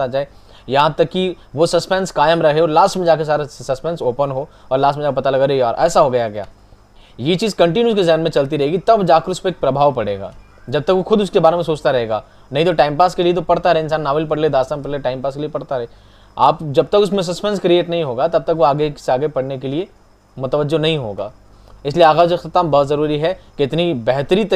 जाए, यहाँ तक कि वो सस्पेंस कायम रहे और लास्ट में जाकर सारा सस्पेंस ओपन हो और लास्ट में जाकर पता लगा अरे यार ऐसा हो गया क्या। ये चीज़ कंटिन्यू उसके जहन में चलती रहेगी, तब जाकर उस पर एक प्रभाव पड़ेगा, जब तक वो खुद उसके बारे में सोचता रहेगा। नहीं तो टाइम पास के लिए तो पढ़ता रहे इंसान, नावल पढ़ ले, दास्तान पढ़ ले, टाइम पास के लिए पढ़ता रहे। आप जब तक उसमें सस्पेंस क्रिएट नहीं होगा, तब तक वो आगे से आगे पढ़ने के लिए मुतवज्जो नहीं होगा। इसलिए आगाज़ इख्तिताम बहुत ज़रूरी है कि इतना बेहतरीन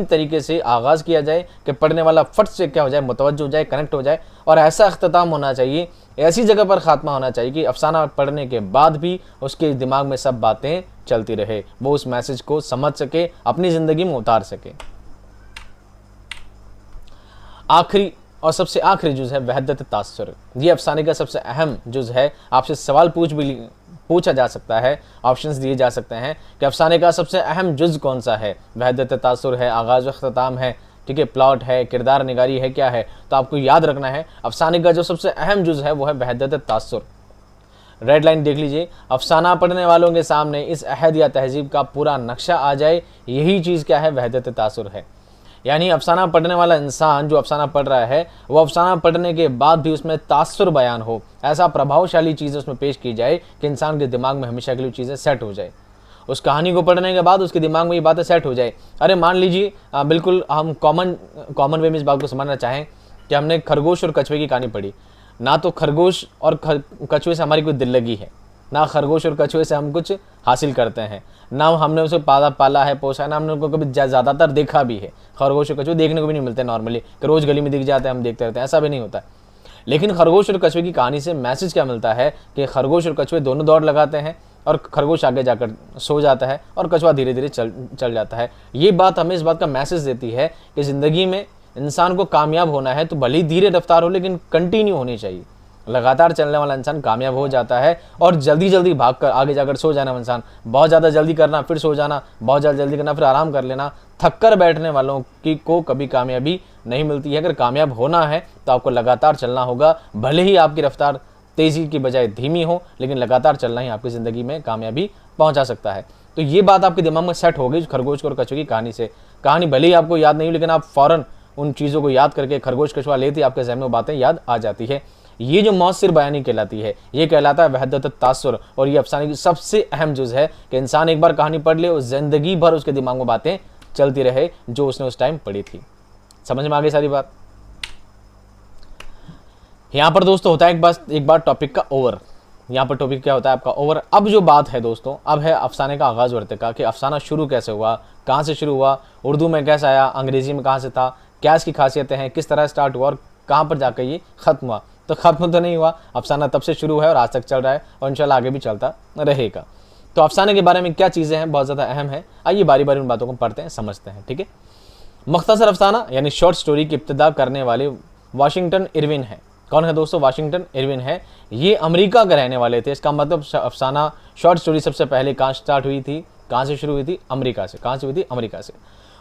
तरीके से आगाज़ किया जाए कि पढ़ने वाला फट से क्या हो जाए, मुतवज्जो हो जाए, कनेक्ट हो जाए। और ऐसा इख्तिताम होना चाहिए, ऐसी जगह पर ख़ात्मा होना चाहिए कि अफसाना पढ़ने के बाद भी उसके दिमाग में सब बातें चलती रहे, वो उस मैसेज को समझ सके, अपनी ज़िंदगी में उतार सके। आखिरी और सबसे आखिरी जुज़ है वहदत तासुर। ये अफसाने का सबसे अहम जुज़ है। आपसे सवाल पूछा जा सकता है, ऑप्शंस दिए जा सकते हैं कि अफसाने का सबसे अहम जुज़ कौन सा है। वहदत तासुर है, आगाज़ व इख्तिताम है, ठीक है, प्लॉट है, किरदार निगारी है, क्या है। तो आपको याद रखना है अफसाने का जो सबसे अहम जुज़ है वो है वहदत तासुर। रेड लाइन देख लीजिए, अफसाना पढ़ने वालों के सामने इस अहद या तहजीब का पूरा नक्शा आ जाए, यही चीज़ क्या है, वहदत तासुर है। यानी अफसाना पढ़ने वाला इंसान जो अफसाना पढ़ रहा है, वो अफसाना पढ़ने के बाद भी उसमें तासुर बयान हो, ऐसा प्रभावशाली चीज़ें उसमें पेश की जाए कि इंसान के दिमाग में हमेशा के लिए चीज़ें सेट हो जाए। उस कहानी को पढ़ने के बाद उसके दिमाग में ये बातें सेट हो जाए। अरे मान लीजिए बिल्कुल हम कॉमन वे में इस बात को समझना चाहें कि हमने खरगोश और कछुए की कहानी पढ़ी, ना तो खरगोश और कछुए से हमारी कोई दिल लगी है, ना खरगोश और कछुए से हम कुछ हासिल करते हैं, ना हमने उसे पाला है, पोसा है, ना हमने उनको कभी ज़्यादातर देखा भी है। खरगोश और कछुए देखने को भी नहीं मिलते नॉर्मली, कि रोज़ गली में दिख जाते हैं हम देखते रहते हैं, ऐसा भी नहीं होता। लेकिन खरगोश और कछुए की कहानी से मैसेज क्या मिलता है कि खरगोश और कछुए दोनों दौड़ लगाते हैं और खरगोश आगे जाकर सो जाता है और कछुआ धीरे धीरे चल जाता है। ये बात हमें इस बात का मैसेज देती है कि ज़िंदगी में इंसान को कामयाब होना है तो भले ही धीरे रफ्तार हो, लेकिन कंटिन्यू होनी चाहिए। लगातार चलने वाला इंसान कामयाब हो जाता है। और जल्दी जल्दी भागकर आगे जाकर सो जाना इंसान, बहुत ज़्यादा जल्दी करना फिर सो जाना, बहुत ज़्यादा जल्दी करना फिर आराम कर लेना, थक कर बैठने वालों की को कभी कामयाबी नहीं मिलती है। अगर कामयाब होना है तो आपको लगातार चलना होगा, भले ही आपकी रफ्तार तेज़ी की बजाय धीमी हो, लेकिन लगातार चलना ही आपकी ज़िंदगी में कामयाबी पहुंचा सकता है। तो ये बात आपके दिमाग में सेट हो गई खरगोश और कछुए की कहानी से। कहानी भले ही आपको याद नहीं, लेकिन आप फ़ौरन उन चीज़ों को याद करके खरगोश कछुआ लेते ही आपके ज़हन में बातें याद आ जाती है। ये जो मौसिर बयानी कहलाती है, ये कहलाता है वहदत तासुर। और ये अफसाने की सबसे अहम जुज़ है कि इंसान एक बार कहानी पढ़ ले और ज़िंदगी भर उसके दिमाग में बातें चलती रहे जो उसने उस टाइम पढ़ी थी। समझ में आ गई सारी बात। यहाँ पर दोस्तों होता है एक बार टॉपिक का ओवर। यहाँ पर टॉपिक क्या होता है आपका ओवर। अब जो बात है दोस्तों, अब है अफसाने का आगाज़ वर्ते का, कि अफसाना शुरू कैसे हुआ, कहाँ से शुरू हुआ, उर्दू में कैसे आया, अंग्रेज़ी में कहाँ से था, क्या इसकी खासियतें हैं, किस तरह स्टार्ट हुआ और कहाँ पर जाकर ये ख़त्म हुआ। तो ख़त्म तो नहीं हुआ, अफसाना तब से शुरू है और आज तक चल रहा है और इंशाल्लाह आगे भी चलता रहेगा। तो अफसाने के बारे में क्या चीज़ें हैं, बहुत ज़्यादा अहम है। आइए बारी बारी उन बातों को पढ़ते हैं, समझते हैं। ठीक है, मुख्तसर अफसाना यानी शॉर्ट स्टोरी की इब्तिदा करने वाले वाशिंगटन इरविन है। कौन है दोस्तों? वाशिंगटन इरविन है। ये अमेरिका के रहने वाले थे। इसका मतलब अफसाना शॉर्ट स्टोरी सबसे पहले कहाँ स्टार्ट हुई थी, कहाँ से शुरू हुई थी? अमेरिका से। कहाँ से हुई थी? अमेरिका से।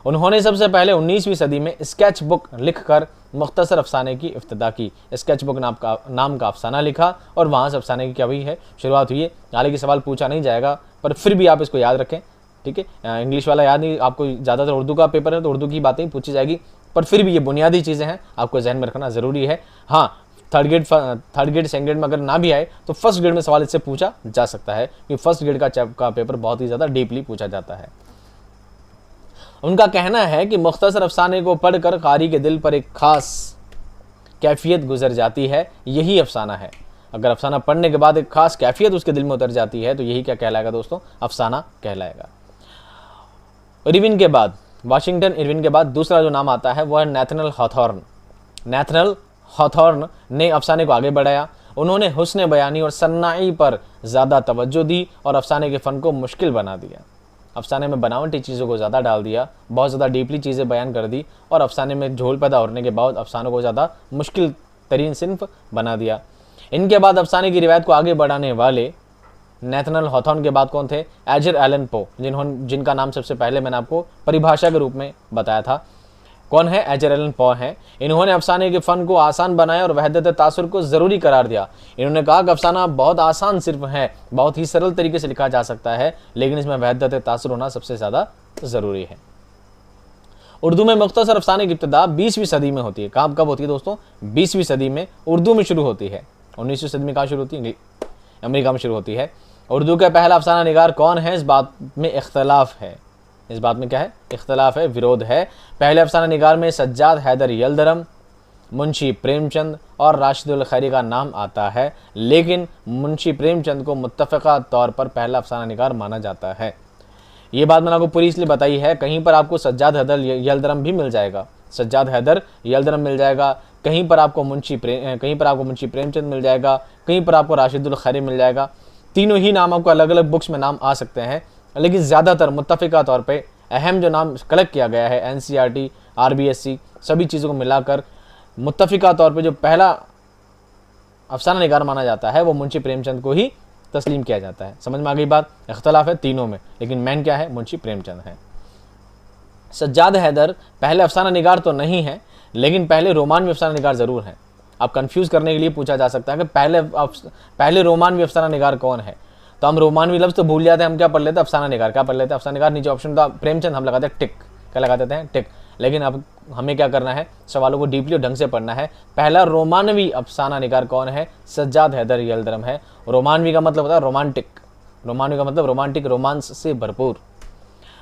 उन्होंने सबसे पहले 19वीं सदी में स्केच बुक लिखकर मुख्तसर अफसाने की इब्तिदा की। स्केच बुक नाम का अफसाना लिखा और वहाँ से अफसाने की क्या हुई है, शुरुआत हुई है। हालांकि सवाल पूछा नहीं जाएगा, पर फिर भी आप इसको याद रखें। ठीक है, इंग्लिश वाला याद नहीं, आपको ज़्यादातर उर्दू का पेपर है तो उर्दू की बातें पूछी जाएगी, पर फिर भी ये बुनियादी चीज़ें हैं, आपको जहन में रखना ज़रूरी है। हाँ, थर्ड ग्रेड सेकंड ग्रेड में अगर ना भी आए तो फर्स्ट ग्रेड में सवाल इससे पूछा जा सकता है, क्योंकि फर्स्ट ग्रेड का पेपर बहुत ही ज़्यादा डीपली पूछा जाता है। उनका कहना है कि मुख्तसर अफसाने को पढ़कर कारी के दिल पर एक खास कैफियत गुजर जाती है, यही अफसाना है। अगर अफसाना पढ़ने के बाद एक खास कैफियत उसके दिल में उतर जाती है तो यही क्या कहलाएगा दोस्तों? अफसाना कहलाएगा। इरविन के बाद, वाशिंगटन इरविन के बाद दूसरा जो नाम आता है वह है नेथनल हॉथॉर्न। नेथनल हॉथॉर्न ने अफसाने को आगे बढ़ाया। उन्होंने हुस्न बयानी और सन्नाई पर ज़्यादा तवज्जो दी और अफसाने के फ़न को मुश्किल बना दिया। अफसाने में बनावटी चीज़ों को ज़्यादा डाल दिया, बहुत ज़्यादा डीपली चीज़ें बयान कर दी और अफसाने में झोल पैदा होने के बाद अफसानों को ज़्यादा मुश्किल तरीन सिन्फ बना दिया। इनके बाद अफसाने की रिवायत को आगे बढ़ाने वाले नेथनल हॉथॉर्न के बाद कौन थे? एडगर एलन पो, जिनका नाम सबसे पहले मैंने आपको परिभाषा के रूप में बताया था। कौन है? एडगर एलन पो हैं। इन्होंने अफसाने के फ़न को आसान बनाया और वहदत तासुर को ज़रूरी करार दिया। इन्होंने कहा कि अफसाना बहुत आसान सिर्फ है, बहुत ही सरल तरीके से लिखा जा सकता है, लेकिन इसमें वहदत तासुर होना सबसे ज़्यादा ज़रूरी है। उर्दू में मुख्तसर अफसाने की इब्तिदा 20वीं सदी में होती है। कब होती है दोस्तों? 20वीं सदी में उर्दू में शुरू होती है। 19वीं सदी में कहाँ शुरू होती है? अमेरिका में शुरू होती है। उर्दू का पहला अफसाना निगार कौन है? इस बात में इख्तलाफ है। इस बात में क्या है? इख्तलाफ है, विरोध है। पहले अफसाना निगार में सज्जाद हैदर यलदरम, मुंशी प्रेमचंद और राशिदुल खैरी का नाम आता है, लेकिन मुंशी प्रेमचंद को मुत्तफ़क़ा तौर पर पहला अफसाना निगार माना जाता है। ये बात मैंने आपको पूरी इसलिए बताई है, कहीं पर आपको सज्जाद हैदर यलदरम भी मिल जाएगा, सज्जाद हैदर यलदरम मिल जाएगा, कहीं पर आपको मुंशी प्रेमचंद मिल जाएगा, कहीं पर आपको राशिदुल खैरी मिल जाएगा। तीनों ही नाम आपको अलग अलग बुक्स में नाम आ सकते हैं, लेकिन ज़्यादातर मुत्तफ़िका तौर पे अहम जो नाम कलेक्ट किया गया है NCERT, RBSC सभी चीज़ों को मिलाकर मुत्तफ़िका तौर पे जो पहला अफसाना निगार माना जाता है वो मुंशी प्रेमचंद को ही तस्लीम किया जाता है। समझ में आ गई बात? इख्तलाफ है तीनों में, लेकिन मैन क्या है? मुंशी प्रेमचंद है। सज्जाद हैदर पहले अफसाना निगार तो नहीं है, लेकिन पहले रोमानवी अफसाना निगार ज़रूर है। आप कंफ्यूज करने के लिए पूछा जा सकता है कि पहले रोमानवी अफसाना निगार कौन है, तो हम रोमानवी लफ्ज़ तो भूल जाते हैं, हम क्या पढ़ लेते हैं? अफसाना निगार। क्या पढ़ लेते हैं? अफसाना निगार। नीचे ऑप्शन था प्रेमचंद, हम लगाते हैं टिक। क्या लगा देते हैं? टिक। लेकिन अब हमें क्या करना है? सवालों को डीपली और ढंग से पढ़ना है। पहला रोमानवी अफसाना निगार कौन है? सज्जाद हैदर यलदरम है। रोमानवी का मतलब होता है रोमांटिक। रोमानवी का मतलब रोमांटिक, रोमांस से भरपूर।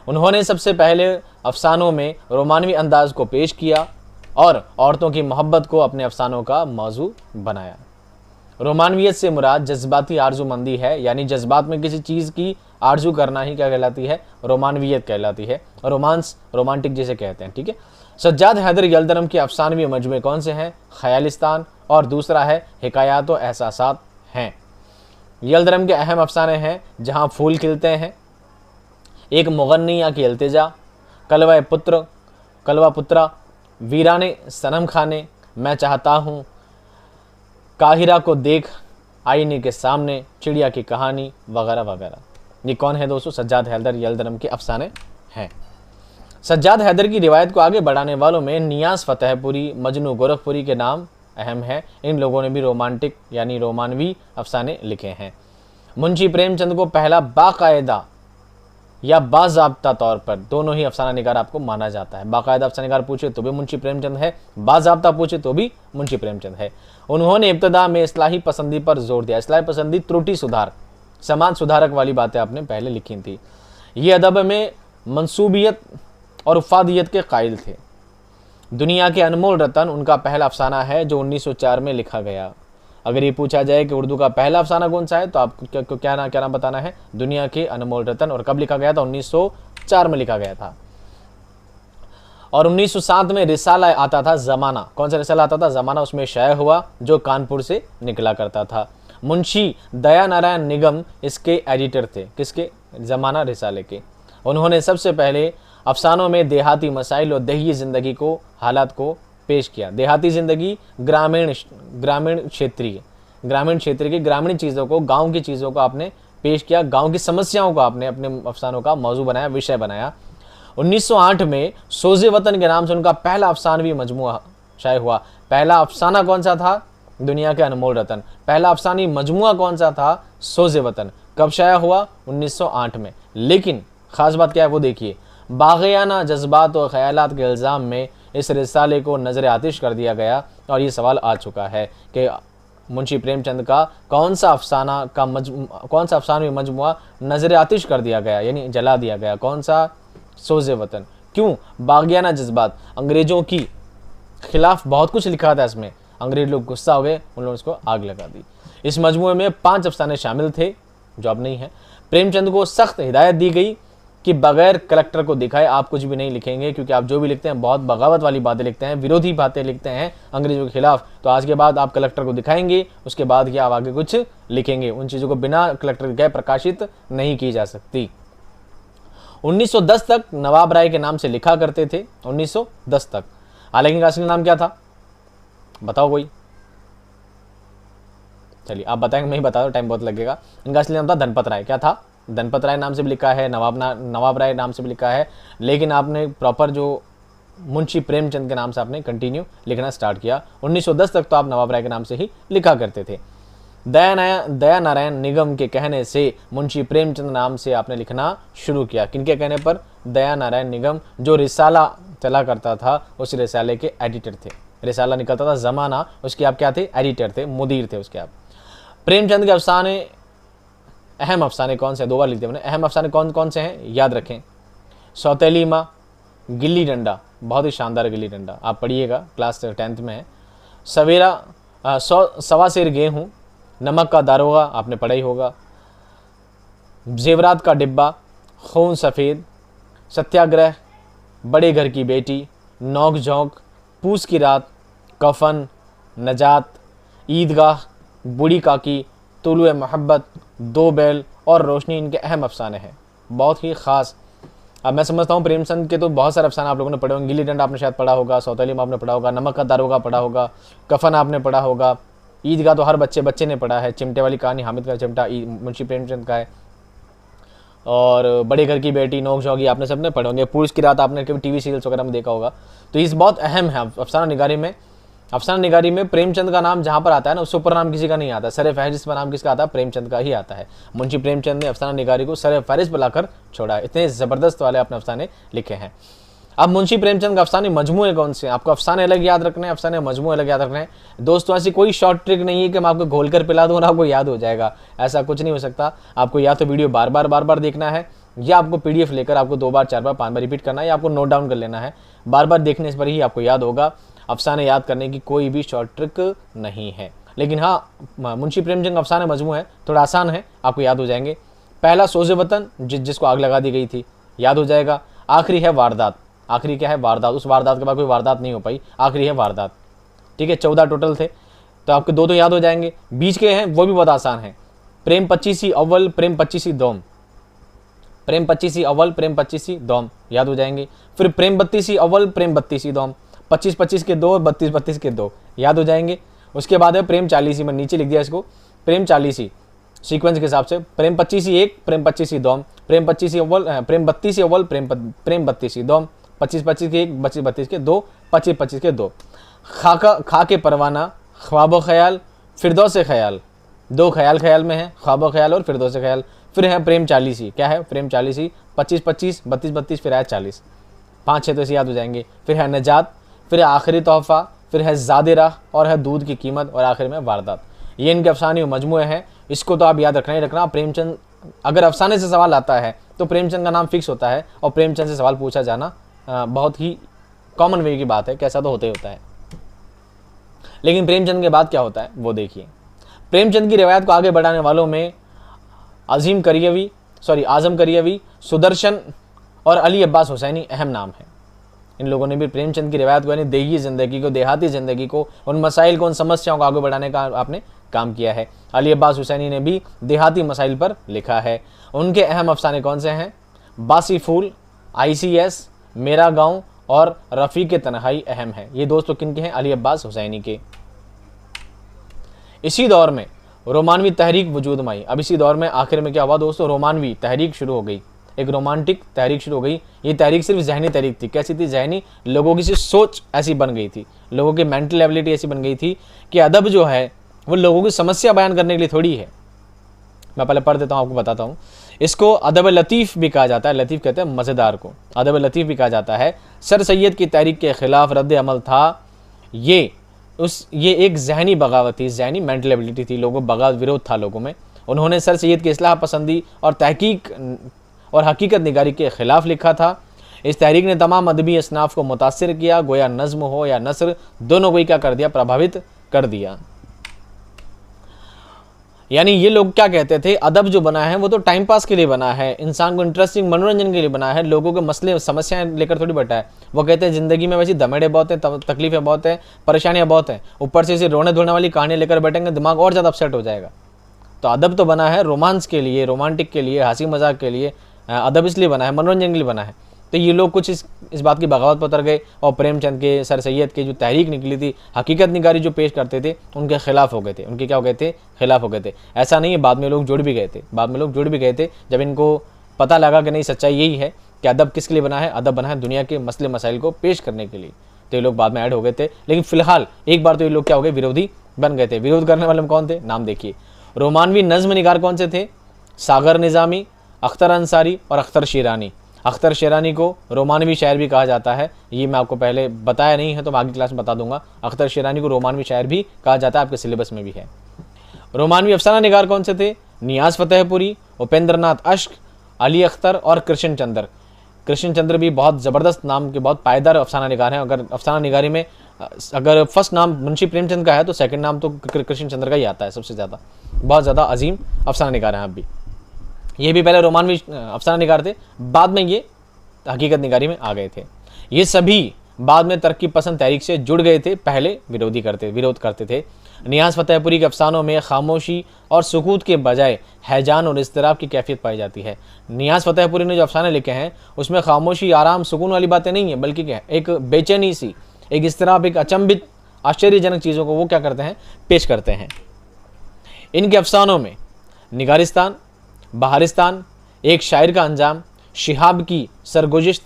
उन्होंने सबसे पहले अफसानों में रोमानवी अंदाज को पेश किया और औरतों की मोहब्बत को अपने अफसानों का मौजू बनाया। रोमानवियत से मुराद जज्बाती आरजूमंदी है, यानी जज्बात में किसी चीज़ की आरजू करना ही क्या कहलाती है? रोमानवियत कहलाती है। रोमांस, रोमांटिक जिसे कहते हैं। ठीक है। सज्जाद हैदर यलदरम के अफसानवी मजमूए कौन से हैं? ख्यालिस्तान और दूसरा है हिकायात व एहसासात हैं। यलदरम के अहम अफसाने हैं जहाँ फूल खिलते हैं, एक मुगन्निया की अल्तिजा, कलवा पुत्रा, वीराने सनम खाने, मैं चाहता हूँ, काहिरा को देख, आईने के सामने, चिड़िया की कहानी वगैरह वगैरह। ये कौन है दोस्तों? सज्जाद हैदर यलदरम के अफसाने हैं। सज्जाद हैदर की रिवायत को आगे बढ़ाने वालों में नियाज़ फतेहपुरी, मजनू गोरखपुरी के नाम अहम है। इन लोगों ने भी रोमांटिक यानी रोमानवी अफसाने लिखे हैं। मुंशी प्रेमचंद को पहला बाकायदा या बाज़ाब्ता तौर पर, दोनों ही अफसाना निगार आपको माना जाता है। बाकायदा अफसाना निगार पूछे तो भी मुंशी प्रेमचंद है, बाज़ाब्ता पूछे तो भी मुंशी प्रेमचंद है। उन्होंने इब्तदा में इस्लाही पसंदी पर जोर दिया। इस्लाही पसंदी, त्रुटि सुधार, समाज सुधारक वाली बातें आपने पहले लिखी थी। ये अदब में मंसूबियत और उफादियत के कायल थे। दुनिया के अनमोल रतन उनका पहला अफसाना है जो 1904 में लिखा गया। अगर ये पूछा जाए कि उर्दू का पहला अफसाना कौन सा है तो आपको क्या नाम बताना है? दुनिया के अनमोल रतन। और कब लिखा गया था? 1904 में लिखा गया था। और 1907 में रिसाला आता था, ज़माना। कौन सा रिसाला आता था? ज़माना। उसमें शाया हुआ, जो कानपुर से निकला करता था। मुंशी दया नारायण निगम इसके एडिटर थे। किसके? ज़माना रिसाले के। उन्होंने सबसे पहले अफसानों में देहाती मसाइल और दही ज़िंदगी को, हालात को पेश किया। देहाती ज़िंदगी, ग्रामीण क्षेत्र की ग्रामीण चीज़ों को, गांव की चीज़ों को आपने पेश किया। गांव की समस्याओं को आपने अपने अफसानों का मौजू बनाया, विषय बनाया। 1908 में सोज़े वतन के नाम से उनका पहला अफसानवी मजमुआ शाये हुआ। पहला अफसाना कौन सा था? दुनिया के अनमोल रतन। पहला अफसानी मजमुआ कौन सा था? सोज़े वतन। कब शाया हुआ? 1908 में। लेकिन ख़ास बात क्या है वो देखिए, बाग़ियाना जज्बात और ख़यालात के इल्ज़ाम में इस रिसाले को नज़र आतिश कर दिया गया। और ये सवाल आ चुका है कि मुंशी प्रेमचंद का कौन सा अफसानवी मजमुआ नज़र आतिश कर दिया गया, यानी जला दिया गया? कौन सा? सोज़े वतन। क्यों? बाग़ियाना जज्बात, अंग्रेज़ों की खिलाफ बहुत कुछ लिखा था इसमें। अंग्रेज लोग गुस्सा हो गए, उन लोगों ने इसको आग लगा दी। इस मजमुए में 5 अफसाने शामिल थे जो अब नहीं है। प्रेमचंद को सख्त हिदायत दी गई कि बगैर कलेक्टर को दिखाए आप कुछ भी नहीं लिखेंगे, क्योंकि आप जो भी लिखते हैं बहुत बगावत वाली बातें लिखते हैं, विरोधी बातें लिखते हैं अंग्रेजों के खिलाफ। तो आज के बाद आप कलेक्टर को दिखाएंगे, उसके बाद ही आप आगे कुछ लिखेंगे। उन चीज़ों को बिना कलेक्टर दिखाए प्रकाशित नहीं की जा सकती। 1910 तक नवाब राय के नाम से लिखा करते थे। 1910 तक। हालांकि इनका असली नाम क्या था? बताओ कोई। चलिए आप बताएंगे, मैं ही बता दो, टाइम बहुत लगेगा। इनका असली नाम था धनपत राय। क्या था? धनपत राय नाम से भी लिखा है, नवाब राय नाम से भी लिखा है। लेकिन आपने प्रॉपर जो मुंशी प्रेमचंद के नाम से आपने कंटिन्यू लिखना स्टार्ट किया। 1910 तक तो आप नवाब राय के नाम से ही लिखा करते थे। दया नारायण निगम के कहने से मुंशी प्रेमचंद नाम से आपने लिखना शुरू किया। किनके कहने पर? दया नारायण निगम, जो रिसाला चला करता था उस रिसाले के एडिटर थे। रिसाला निकलता था ज़माना, उसके आप क्या थे? एडिटर थे, मुदीर थे उसके आप। प्रेमचंद के अफसाने, अहम अफसाने कौन से? 2 बार लिख दिया मैंने। अहम अफसाने कौन कौन से हैं याद रखें? सौतेली माँ, गिल्ली डंडा, बहुत ही शानदार गिल्ली डंडा, आप पढ़िएगा, क्लास 10th में है। सवेरा, सवा सेर गेहूँ, नमक का दारोगा, आपने पढ़ा ही होगा। जेवरात का डिब्बा, खून सफ़ेद, सत्याग्रह, बड़े घर की बेटी, नोक झोंक, पूस की रात, कफन, नजात, ईदगाह, बूढ़ी काकी, तुलुए मोहब्बत, 2 बैल और रोशनी इनके अहम अफसाने हैं, बहुत ही ख़ास। अब मैं समझता हूँ प्रेमचंद के तो बहुत सारे अफसाने आप लोगों ने पढ़े होंगे। गिल्ली डंडा आपने शायद पढ़ा होगा, सौतेली में आपने पढ़ा होगा, नमक का दारोगा पढ़ा होगा, कफन आपने पढ़ा होगा, ईदगाह तो हर बच्चे ने पढ़ा है, चिमटे वाली कहानी, हामिद का चिमटा मुंशी प्रेमचंद का है, और बड़े घर की बेटी, नोक झोंक, आपने सबने पढ़े होंगे। पूस की रात आपने कभी टीवी सीरियल्स वगैरह में देखा होगा। तो इस बहुत अहम है अफसाना निगारी में। अफसाना निगारी में प्रेमचंद का नाम जहाँ पर आता है ना, उससे ऊपर नाम किसी का नहीं आता। सर फहरिस्त पर नाम किसका आता है? प्रेमचंद का ही आता है। मुंशी प्रेमचंद ने अफसाना निगारी को सर फहरिस्त पर लाकर छोड़ा है। इतने ज़बरदस्त वाले अपने अफसाने लिखे हैं। अब मुंशी प्रेमचंद का अफसाने मजमूए कौन से हैं? आपको अफसाने अलग याद रखने हैं, अफसाने मजमूए अलग याद रखने हैं। दोस्तों ऐसी कोई शॉर्ट ट्रिक नहीं है कि मैं आपको घोल कर पिला दूँ और आपको याद हो जाएगा, ऐसा कुछ नहीं हो सकता। आपको या तो वीडियो बार बार देखना है, या आपको PDF लेकर आपको 2 बार 4 बार 5 बार रिपीट करना है, या आपको नोट डाउन कर लेना है। बार देखने पर ही आपको याद होगा। अफसाने याद करने की कोई भी शॉर्ट ट्रिक नहीं है। लेकिन हाँ, मुंशी प्रेमचंद का अफसाने मजमू है, थोड़ा आसान है, आपको याद हो जाएंगे। पहला सोज़े वतन, जिसको आग लगा दी गई थी, याद हो जाएगा। आखिरी है वारदात। आखिरी क्या है? वारदात। उस वारदात के बाद कोई वारदात नहीं हो पाई, आखिरी है वारदात। ठीक है, 14 टोटल थे, तो आपके 2 तो याद हो जाएंगे। बीच के हैं वो भी बहुत आसान है। प्रेम 25 अव्वल, प्रेम 25 दोम, प्रेम 25 अव्वल, प्रेम 25 दोम, याद हो जाएंगे। फिर प्रेम 32 अव्वल, प्रेम 32 दोम, 25 के 2, 32 के 2, याद हो जाएंगे। उसके बाद है प्रेम चालीसी, मैं नीचे लिख दिया इसको, प्रेम चालीसी सीक्वेंस के हिसाब से, प्रेम 25 एक, प्रेम 25 दोम, प्रेम 25 अव्वल, प्रेम 32 अव्वल, प्रेम 32 दोम, 25 के एक, 25 के दो, 25 के दो। खा के परवाना, ख्वाब ख्याल, फिरदौस ख्याल, दो ख्याल में है, ख्वाब ख्याल और फिरदौस ख्याल। फिर है प्रेम चालीसी, क्या है प्रेम चालीसी, 25 32 फिर है 40, 5-6 तो ऐसे याद हो जाएंगे। फिर है नजात, फिर है आखिरी तोहफा, फिर है ज़ादे राह और है दूध की कीमत और आखिर में वारदात। ये इनके अफसाने मजमूए हैं, इसको तो आप याद रखना ही रखना। प्रेमचंद, अगर अफसाने से सवाल आता है तो प्रेमचंद का नाम फिक्स होता है और प्रेमचंद से सवाल पूछा जाना बहुत ही कॉमन वे की बात है, कैसा तो होता ही होता है। लेकिन प्रेमचंद के बाद क्या होता है वो देखिए। प्रेमचंद की रिवायत को आगे बढ़ाने वालों में आज़म करियवी, सुदर्शन और अली अब्बास हुसैनी अहम नाम है। इन लोगों ने भी प्रेमचंद की रिवायत को, यानी देही ज़िंदगी को, देहाती ज़िंदगी को, उन मसाइल को, उन समस्याओं को आगे बढ़ाने का आपने काम किया है। अली अब्बास हुसैनी ने भी देहाती मसाइल पर लिखा है। उनके अहम अफसाने कौन से हैं? बासी फूल, ICS, मेरा गांव और रफ़ीक तन्हाई अहम है। ये दोस्तों किन के हैं? अली अब्बास हुसैनी के। इसी दौर में रोमानवी तहरीक वजूद में आई। अब इसी दौर में आखिर में क्या हुआ दोस्तों? रोमानवी तहरीक शुरू हो गई, एक रोमांटिक तहरीक शुरू हो गई। ये तहरीक सिर्फ जहनी तहरीक थी। कैसी थी? जहनी। लोगों की सोच ऐसी बन गई थी, लोगों की मेंटल एबिलिटी ऐसी बन गई थी कि अदब जो है वो लोगों की समस्या बयान करने के लिए थोड़ी है। मैं पहले पढ़ देता हूँ, आपको बताता हूँ। इसको अदब लतीफ़ भी कहा जाता है। लतीफ़ कहते हैं मज़ेदार को, अदब लतीफ़ भी कहा जाता है। सर सैयद की तहरीक के ख़िलाफ़ रद्द अमल था। ये एक जहनी बगावत थी, जहनी मेंटल एबिलिटी थी, लोगों बगावत, विरोध था लोगों में। उन्होंने सर सैयद की इस्लाह पसंदी और तहकीक और हकीकत निगारी के ख़िलाफ़ लिखा था। इस तहरीक ने तमाम अदबी असनाफ़ को मुतासिर किया, गोया नज़्म हो या नसर, दोनों को ही क्या कर दिया? प्रभावित कर दिया। यानी ये लोग क्या कहते थे? अदब जो बना है वो तो टाइम पास के लिए बना है, इंसान को इंटरेस्टिंग मनोरंजन के लिए बना है, लोगों के मसले समस्याएं लेकर थोड़ी बैठा है। वो कहते हैं ज़िंदगी में वैसे दमेड़े बहुत हैं, तकलीफ़ें बहुत हैं, परेशानियां बहुत हैं, ऊपर से इसे रोने धोने वाली कहानियाँ लेकर बैठेंगे, दिमाग और ज़्यादा अपसेट हो जाएगा। तो अदब तो बना है रोमांस के लिए, रोमांटिक के लिए, हंसी मजाक के लिए। अदब इसलिए बना है, मनोरंजन के लिए बना है। तो ये लोग कुछ इस बात की बगावत पर उतर गए और प्रेमचंद के, सर सैयद के जो तहरीक निकली थी, हकीकत निगारी जो पेश करते थे, उनके खिलाफ हो गए थे। उनके क्या हो गए थे? खिलाफ हो गए थे। ऐसा नहीं है, बाद में लोग जुड़ भी गए थे, जब इनको पता लगा कि नहीं, सच्चाई यही है कि अदब किसके लिए बना है? अदब बना है दुनिया के मसले मसाइल को पेश करने के लिए। तो ये लोग बाद में ऐड हो गए थे। लेकिन फिलहाल एक बार तो ये लोग क्या हो गए? विरोधी बन गए थे। विरोध करने वाले में कौन थे? नाम देखिए। रोमानवी नज़्म निगार कौन से थे? सागर निज़ामी, अख्तर अंसारी और अख्तर शिरानी। अख्तर शिरानी को रोमानवी शायर भी कहा जाता है। ये मैं आपको पहले बताया नहीं है तो मैं आगे क्लास में बता दूंगा। अख्तर शिरानी को रोमानवी शायर भी कहा जाता है, आपके सिलेबस में भी है। रोमानवी अफसाना निगार कौन से थे? नियाज़ फतेहपुरी, उपेंद्रनाथ अश्क, अली अख्तर और कृष्ण चंद्र। कृष्ण चंद्र भी बहुत ज़बरदस्त नाम के, बहुत पायदार अफसाना निगार हैं। अगर अफसाना निगारी में अगर फर्स्ट नाम मुंशी प्रेमचंद का है तो सेकंड नाम तो कृष्ण चंद्र का ही आता है सबसे ज़्यादा। बहुत ज़्यादा अजीम अफसाना निगार हैं आप भी। ये भी पहले रोमानवी अफसाना निगार थे, बाद में ये हकीकत निगारी में आ गए थे। ये सभी बाद में तरक्की पसंद तहरीक से जुड़ गए थे, पहले विरोध करते थे। नियाज़ फतेहपुरी के अफसानों में खामोशी और सुकूत के बजाय हैजान और इज़्तिराब की कैफियत पाई जाती है। नियाज़ फतेहपुरी ने जो अफसाने लिखे हैं उसमें खामोशी, आराम, सुकून वाली बातें नहीं है, बल्कि क्या, एक बेचैनी सी, एक इज़्तिराब, एक अचंभित, आश्चर्यजनक चीज़ों को वो क्या करते हैं? पेश करते हैं। इनके अफसानों में निगारिस्तान, बहारिस्तान, एक शायर का अंजाम, शिहाब की सरगुज़िश्त,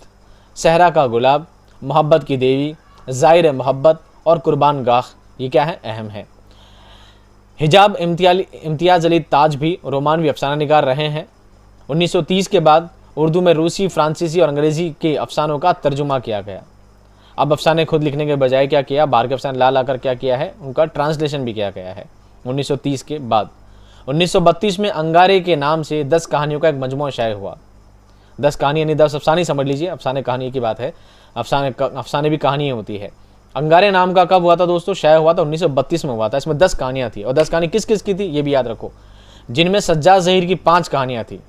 सहरा का गुलाब, मोहब्बत की देवी, ज़ाहिर मोहब्बत और कुर्बान गाह, ये क्या है? अहम है। हिजाब इम्तियाज़ अली ताज भी रोमानवी अफसाना निगार रहे हैं। 1930 के बाद उर्दू में रूसी, फ्रांसीसी और अंग्रेज़ी के अफसानों का तर्जुमा किया गया। अब अफसाने खुद लिखने के बजाय क्या किया? बाहर के अफसाने ला कर क्या किया है? उनका ट्रांसलेशन भी किया गया है 1930 के बाद। 1932 में अंगारे के नाम से 10 कहानियों का एक मजमूआ शाये हुआ। 10 कहानी यानी 10 अफसाने समझ लीजिए, अफसाने कहानी की बात है, अफसाने भी कहानी होती है। अंगारे नाम का कब हुआ था दोस्तों? शाये हुआ था 1932 में हुआ था। इसमें 10 कहानियाँ थी और 10 कहानी किस किस की थी ये भी याद रखो, जिनमें सज्जाद ज़हीर की 5 कहानियाँ थी,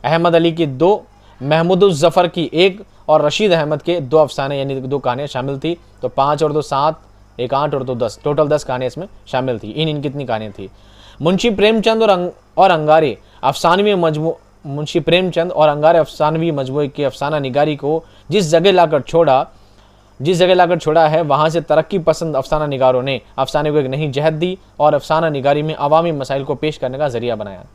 अहमद अली की 2, महमूद ज़फ़र की 1 और रशीद अहमद के 2 अफसाने यानी 2 कहानियाँ शामिल थी। तो 5 और 2 7, 1 8 और 2 10, टोटल 10 कहानियाँ इसमें शामिल थी। इन कितनी कहानियाँ थी? मुंशी प्रेमचंद और अंगारे अफसानवी मजमूए की अफसाना निगारी को जिस जगह लाकर छोड़ा जिस जगह लाकर छोड़ा है वहाँ से तरक्की पसंद अफसाना निगारों ने अफसाने को एक नई जहत दी और अफसाना निगारी में अवामी मसाइल को पेश करने का जरिया बनाया।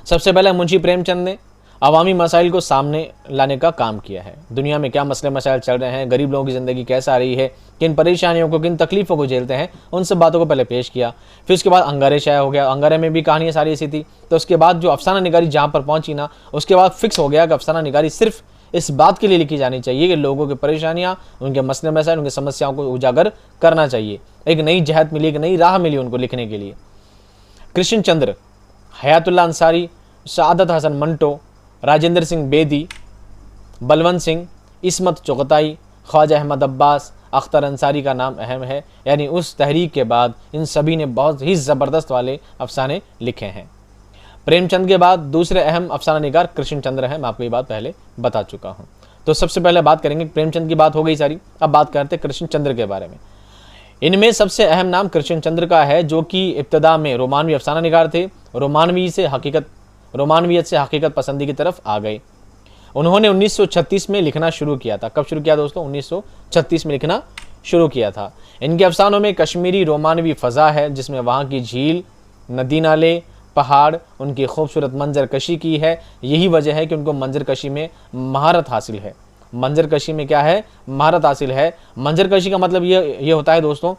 सबसे पहले मुंशी प्रेमचंद ने अवामी मसाइल को सामने लाने का काम किया है। दुनिया में क्या मसले मसाइल चल रहे हैं, गरीब लोगों की ज़िंदगी कैसा आ रही है, किन परेशानियों को, किन तकलीफ़ों को झेलते हैं, उन सब बातों को पहले पेश किया। फिर उसके बाद अंगारे शाया हो गया, अंगारे में भी कहानियाँ सारी ऐसी थी। तो उसके बाद जो अफसाना निगारी जहाँ पर पहुँची ना, उसके बाद फिक्स हो गया कि अफसाना निगारी सिर्फ इस बात के लिए लिखी जानी चाहिए कि लोगों की परेशानियाँ, उनके मसले मसाइल, उनकी समस्याओं को उजागर करना चाहिए। एक नई जहत मिली, एक नई राह मिली उनको लिखने के लिए। कृष्ण चंद्र, हयातुल्ला अंसारी, सादत हसन मंटो, राजेंद्र सिंह बेदी, बलवंत सिंह, इस्मत चुगताई, ख्वाजा अहमद अब्बास, अख्तर अंसारी का नाम अहम है। यानी उस तहरीक के बाद इन सभी ने बहुत ही ज़बरदस्त वाले अफसाने लिखे हैं। प्रेमचंद के बाद दूसरे अहम अफसाना निगार कृष्ण चंद्र हैं। मैं आपको ये बात पहले बता चुका हूँ। तो सबसे पहले बात करेंगे, प्रेमचंद की बात हो गई सारी, अब बात करते हैं कृष्ण चंद्र के बारे में। इनमें सबसे अहम नाम कृष्ण चंद्र का है, जो कि इब्तदा में रोमानवी अफसाना निगार थे। रोमानवियत से हकीकत पसंदी की तरफ आ गए। उन्होंने 1936 में लिखना शुरू किया था। कब शुरू किया दोस्तों? 1936 में लिखना शुरू किया था। इनके अफसानों में कश्मीरी रोमानवी फ़ज़ा है, जिसमें वहाँ की झील, नदी नाले, पहाड़, उनकी खूबसूरत मंजर कशी की है। यही वजह है कि उनको मंजर कशी में महारत हासिल है। मंजर कशी में क्या है? महारत हासिल है। मंजर कशी का मतलब ये होता है दोस्तों,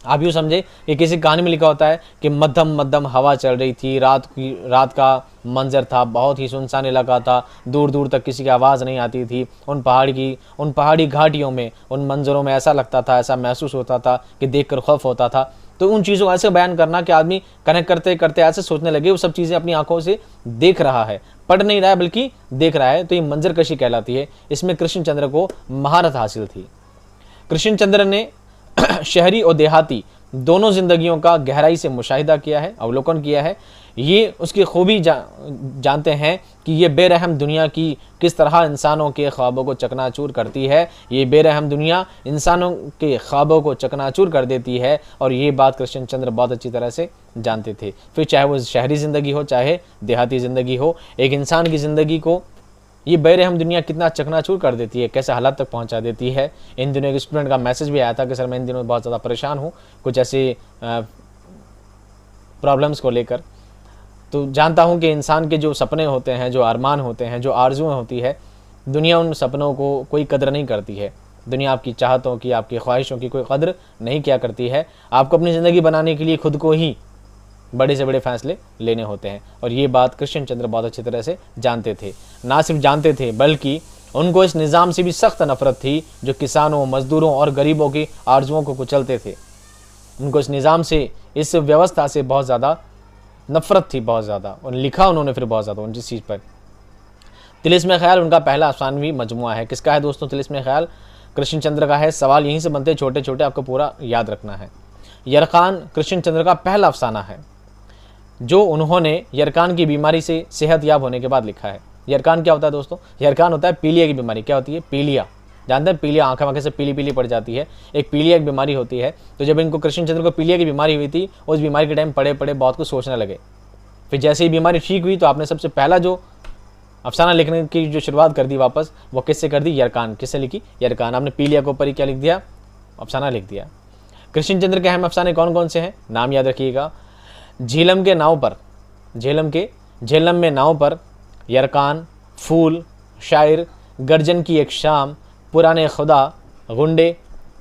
आप यूँ समझे कि किसी कहानी में लिखा होता है कि मध्यम मध्यम हवा चल रही थी, रात का मंजर था, बहुत ही सुनसान इलाका था, दूर दूर तक किसी की आवाज़ नहीं आती थी। उन पहाड़ी घाटियों में, उन मंजरों में ऐसा लगता था, ऐसा महसूस होता था कि देखकर खौफ होता था। तो उन चीज़ों को ऐसे बयान करना कि आदमी कनेक्ट करते करते ऐसे सोचने लगे वो सब चीज़ें अपनी आंखों से देख रहा है, पढ़ नहीं रहा है बल्कि देख रहा है। तो ये मंजर कशी कहलाती है। इसमें कृष्ण चंद्र को महारत हासिल थी। कृष्ण चंद्र ने शहरी और देहाती दोनों जिंदगियों का गहराई से मुशाहिदा किया है, अवलोकन किया है। ये उसकी खूबी जानते हैं कि ये बेरहम दुनिया की किस तरह इंसानों के ख्वाबों को चकनाचूर करती है। ये बेरहम दुनिया इंसानों के ख्वाबों को चकनाचूर कर देती है, और ये बात कृष्ण चंद्र बहुत अच्छी तरह से जानते थे। फिर चाहे वो शहरी ज़िंदगी हो, चाहे देहाती ज़िंदगी हो, एक इंसान की ज़िंदगी को ये बेरहम दुनिया कितना चकनाचूर कर देती है, कैसे हालात तक पहुंचा देती है। इन दिनों एक स्टूडेंट का मैसेज भी आया था कि सर मैं इन दिनों बहुत ज़्यादा परेशान हूँ कुछ ऐसे प्रॉब्लम्स को लेकर। तो जानता हूँ कि इंसान के जो सपने होते हैं, जो अरमान होते हैं, जो आरजुएं होती है, दुनिया उन सपनों को कोई कदर नहीं करती है। दुनिया आपकी चाहतों की, आपकी ख्वाहिशों की कोई कदर नहीं किया करती है। आपको अपनी ज़िंदगी बनाने के लिए खुद को ही बड़े से बड़े फैसले लेने होते हैं, और ये बात कृष्ण चंद्र बहुत अच्छी तरह से जानते थे। ना सिर्फ जानते थे बल्कि उनको इस निज़ाम से भी सख्त नफरत थी जो किसानों, मजदूरों और गरीबों की आरजुओं को कुचलते थे। उनको इस निज़ाम से, इस व्यवस्था से बहुत ज़्यादा नफरत थी, बहुत ज़्यादा। और लिखा उन्होंने फिर बहुत ज़्यादा उन जिस चीज़ पर। तिलिस्म ख्याल उनका पहला अफसानवी मजमुआ है। किसका है दोस्तों तिलिस्म ख्याल? कृष्ण चंद्र का है। सवाल यहीं से बनते छोटे छोटे, आपको पूरा याद रखना है। यरकान कृष्ण चंद्र का पहला अफसाना है जो उन्होंने यरकान की बीमारी से सेहत याब होने के बाद लिखा है। यरकान क्या होता है दोस्तों? यरकान होता है पीलिया की बीमारी। क्या होती है? पीलिया। जानते हैं पीलिया, आंखें से पीली पीली पड़ जाती है। एक पीलिया एक बीमारी होती है। तो जब इनको कृष्ण चंद्र को पीलिया की बीमारी हुई थी, उस बीमारी के टाइम पड़े पड़े बहुत कुछ सोचने लगे। फिर जैसे ही बीमारी ठीक हुई तो आपने सबसे पहला जो अफसाना लिखने की जो शुरुआत कर दी वापस, वो किससे कर दी? यरकान। किससे लिखी? यरकान। आपने पीलिया के ऊपर ही क्या लिख दिया? अफसाना लिख दिया। कृष्ण चंद्र के अहम अफसाने कौन कौन से हैं? नाम याद रखिएगा। झेलम में नाव पर, यरकान, फूल, शायर, गर्जन की एक शाम, पुराने खुदा, गुंडे,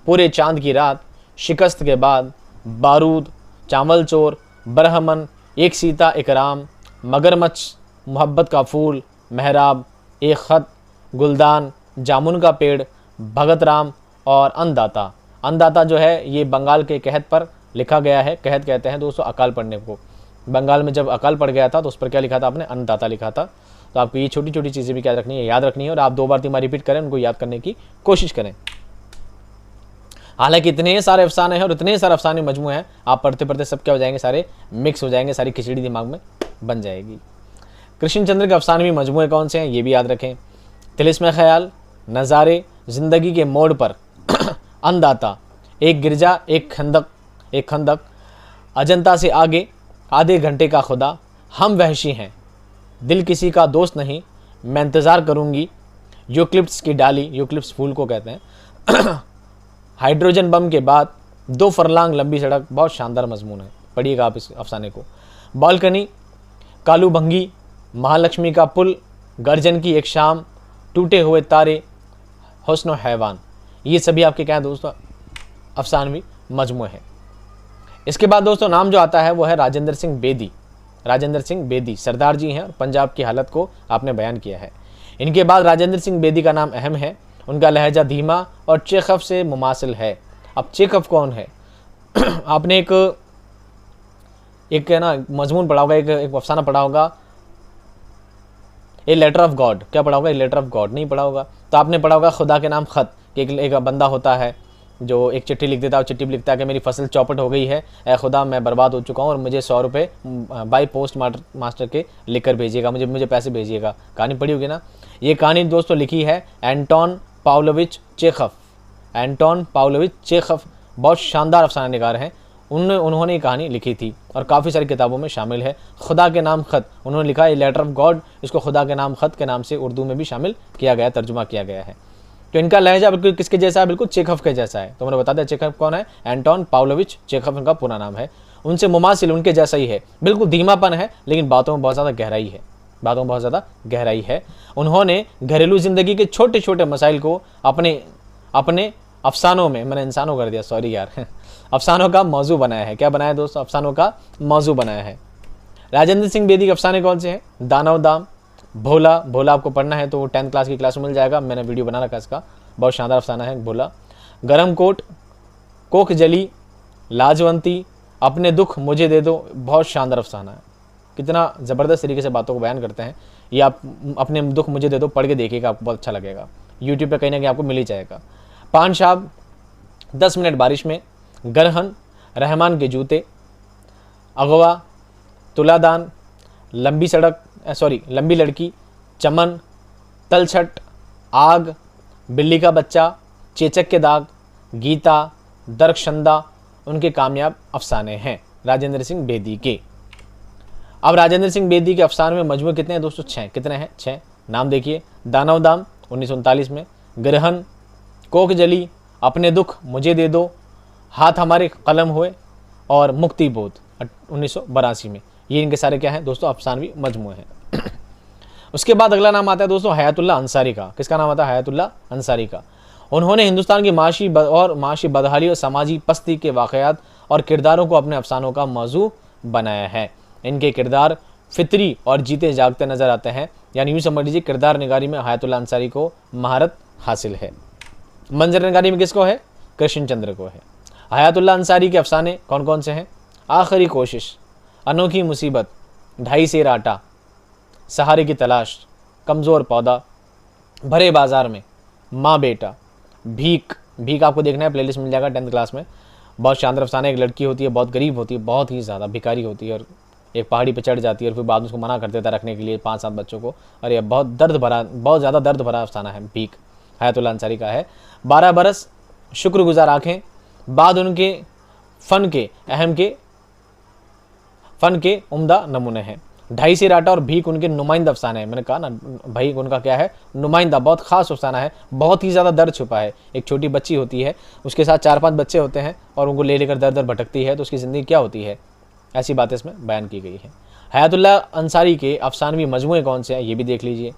पूरे चांद की रात, शिकस्त के बाद, बारूद, चावल चोर, बरहमन, एक सीता इकराम, मगरमच्छ, मोहब्बत का फूल, महराब, एक ख़त, गुलदान, जामुन का पेड़, भगत राम और अन्नदाता। अन्नदाता जो है ये बंगाल के कहत पर लिखा गया है। कहत कहते हैं दोस्तों अकाल पड़ने को। बंगाल में जब अकाल पड़ गया था तो उस पर क्या लिखा था आपने? अन्नदाता लिखा था। तो आपको ये छोटी छोटी चीज़ें भी क्या रखनी है, याद रखनी है, और आप 2 बार 3 बार रिपीट करें, उनको याद करने की कोशिश करें। हालांकि इतने सारे अफसाने हैं और इतने सारे अफसाने मजमूए हैं, आप पढ़ते पढ़ते सब क्या हो जाएंगे, सारे मिक्स हो जाएंगे, सारी खिचड़ी दिमाग में बन जाएगी। कृष्ण चंद्र के अफसानवी मजमूए कौन से हैं ये भी याद रखें। तिलिस्म ख्याल, नज़ारे, ज़िंदगी के मोड़ पर, अन्नदाता, एक गिरजा, एक खंदक, अजंता से आगे, आधे घंटे का खुदा, हम वहशी हैं, दिल किसी का दोस्त नहीं, मैं इंतज़ार करूँगी, यूक्लिप्स की डाली, यूक्लिप्स फूल को कहते हैं। हाइड्रोजन बम के बाद 2 फरलांग लंबी सड़क, बहुत शानदार मजमून है, पढ़िएगा आप इस अफसाने को। बालकनी, कालू भंगी, महालक्ष्मी का पुल, गर्जन की एक शाम, टूटे हुए तारे, हुस्न हैवान, ये सभी आपके क्या है दोस्तों अफसानवी मजमू है। इसके बाद दोस्तों नाम जो आता है वो है राजेंद्र सिंह बेदी। राजेंद्र सिंह बेदी सरदार जी हैं और पंजाब की हालत को आपने बयान किया है। इनके बाद राजेंद्र सिंह बेदी का नाम अहम है, उनका लहजा धीमा और चेखव से मुमासिल है। अब चेखव कौन है? आपने एक ना मजमून पढ़ा होगा, एक अफसाना पढ़ा होगा, ए लेटर ऑफ गॉड। क्या पढ़ा होगा? ए लेटर ऑफ गॉड नहीं पढ़ा होगा तो आपने पढ़ा होगा खुदा के नाम खत, कि एक बंदा होता है जो एक चिट्ठी लिख देता है, चिट्ठी लिखता है कि मेरी फसल चौपट हो गई है, ए खुदा मैं बर्बाद हो चुका हूँ और मुझे 100 रुपये बाई पोस्ट मास्टर के लिख कर भेजिएगा, मुझे पैसे भेजिएगा। कहानी पढ़ी होगी ना। ये कहानी दोस्तों लिखी है Anton Pavlovich Chekhov. Anton Pavlovich Chekhov बहुत शानदार अफसाना निगार हैं। उन्होंने ये कहानी लिखी थी और काफ़ी सारी किताबों में शामिल है। खुदा के नाम खत उन्होंने लिखा है, लेटर ऑफ गॉड, इसको खुदा के नाम खत के नाम से उर्दू में भी शामिल किया गया, तर्जुमा किया गया है। तो इनका लहजा बिल्कुल किसके जैसा है? बिल्कुल चेखव के जैसा है। तो मैंने बता दिया चेखव कौन है, एंटोन पाव्लोविच चेखव इनका पूरा नाम है। उनसे मुमासिल, उनके जैसा ही है, बिल्कुल धीमापन है लेकिन बातों में बहुत ज़्यादा गहराई है, बातों में बहुत ज़्यादा गहराई है। उन्होंने घरेलू ज़िंदगी के छोटे छोटे मसाइल को अपने अफसानों में, मैंने इंसानों कर दिया, सॉरी यार, अफसानों का मौजू बनाया है। क्या बनाया है दोस्तों? अफसानों का मौजू बनाया है। राजेंद्र सिंह बेदी के अफसाने कौन से हैं? दानव दाम, भोला। भोला आपको पढ़ना है तो वो 10th क्लास की क्लास में मिल जाएगा, मैंने वीडियो बना रखा है इसका, बहुत शानदार अफसाना है भोला। गरम कोट, कोख जली, लाजवंती, अपने दुख मुझे दे दो, बहुत शानदार अफसाना है। कितना ज़बरदस्त तरीके से बातों को बयान करते हैं। ये आप अपने दुख मुझे दे दो पढ़ के देखिएगा, आपको बहुत अच्छा लगेगा। यूट्यूब पे कहीं ना कहीं आपको मिल ही जाएगा। पान शाब, 10 मिनट बारिश में, गरहन, रहमान के जूते, अगवा, तुलादान, लंबी लड़की, चमन, तलछट, आग, बिल्ली का बच्चा, चेचक के दाग, गीता, दरक्षंदा उनके कामयाब अफसाने हैं राजेंद्र सिंह बेदी के। अब राजेंद्र सिंह बेदी के अफसाने में मजमू कितने हैं दोस्तों? 6। कितने हैं? 6। नाम देखिए, दानव दाम 1939 में, ग्रहण, कोख जली, अपने दुख मुझे दे दो, हाथ हमारे कलम हुए और मुक्ति बोध 1982 में। ये इनके सारे क्या हैं दोस्तों? अफसानवी मजमूए हैं। उसके बाद अगला नाम आता है दोस्तों हयातुल्लाह अंसारी का। किसका नाम आता है? हयातुल्लाह अंसारी का। उन्होंने हिंदुस्तान की माशी बदहाली और समाजी पस्ती के वाक़यात और किरदारों को अपने अफसानों का मौजू बनाया है। इनके किरदार फितरी और जीते जागते नजर आते हैं, यानी यूँ समझ लीजिए किरदार निगारी में हयातुल्लाह अंसारी को महारत हासिल है। मंजर निगारी में किसको है? कृष्ण चंद्र को है। हयातुल्लाह अंसारी के अफसाने कौन कौन से हैं? आखिरी कोशिश, अनोखी मुसीबत, 2.5 सेर आटा, सहारे की तलाश, कमज़ोर पौधा, भरे बाजार में, माँ बेटा, भीख। भीख आपको देखना है, प्लेलिस्ट मिल जाएगा 10th क्लास में। बहुत शानदार अफसाना। एक लड़की होती है, बहुत गरीब होती है, बहुत ही ज़्यादा भिखारी होती है और एक पहाड़ी पर चढ़ जाती है और फिर बाद में उसको मना कर देता है रखने के लिए 5-7 बच्चों को। और ये बहुत ज़्यादा दर्द भरा अफसाना है भीख, हयातुल्लाह अंसारी का है। 12 बरस, शुक्रगुजार आँखें, बाद उनके फ़न के उम्दा नमूने हैं। 2.5 सेर आटा और भीख उनके नुमाइंदा अफसाना है। मैंने कहा ना भाई उनका क्या है? नुमाइंदा, बहुत ख़ास अफसाना है, बहुत ही ज़्यादा दर्द छुपा है। एक छोटी बच्ची होती है, उसके साथ 4-5 बच्चे होते हैं और उनको ले लेकर दर दर भटकती है, तो उसकी ज़िंदगी क्या होती है, ऐसी बातें इसमें बयान की गई है। हयातुल्लाह अंसारी के अफसानवी मजमूए कौन से हैं ये भी देख लीजिए।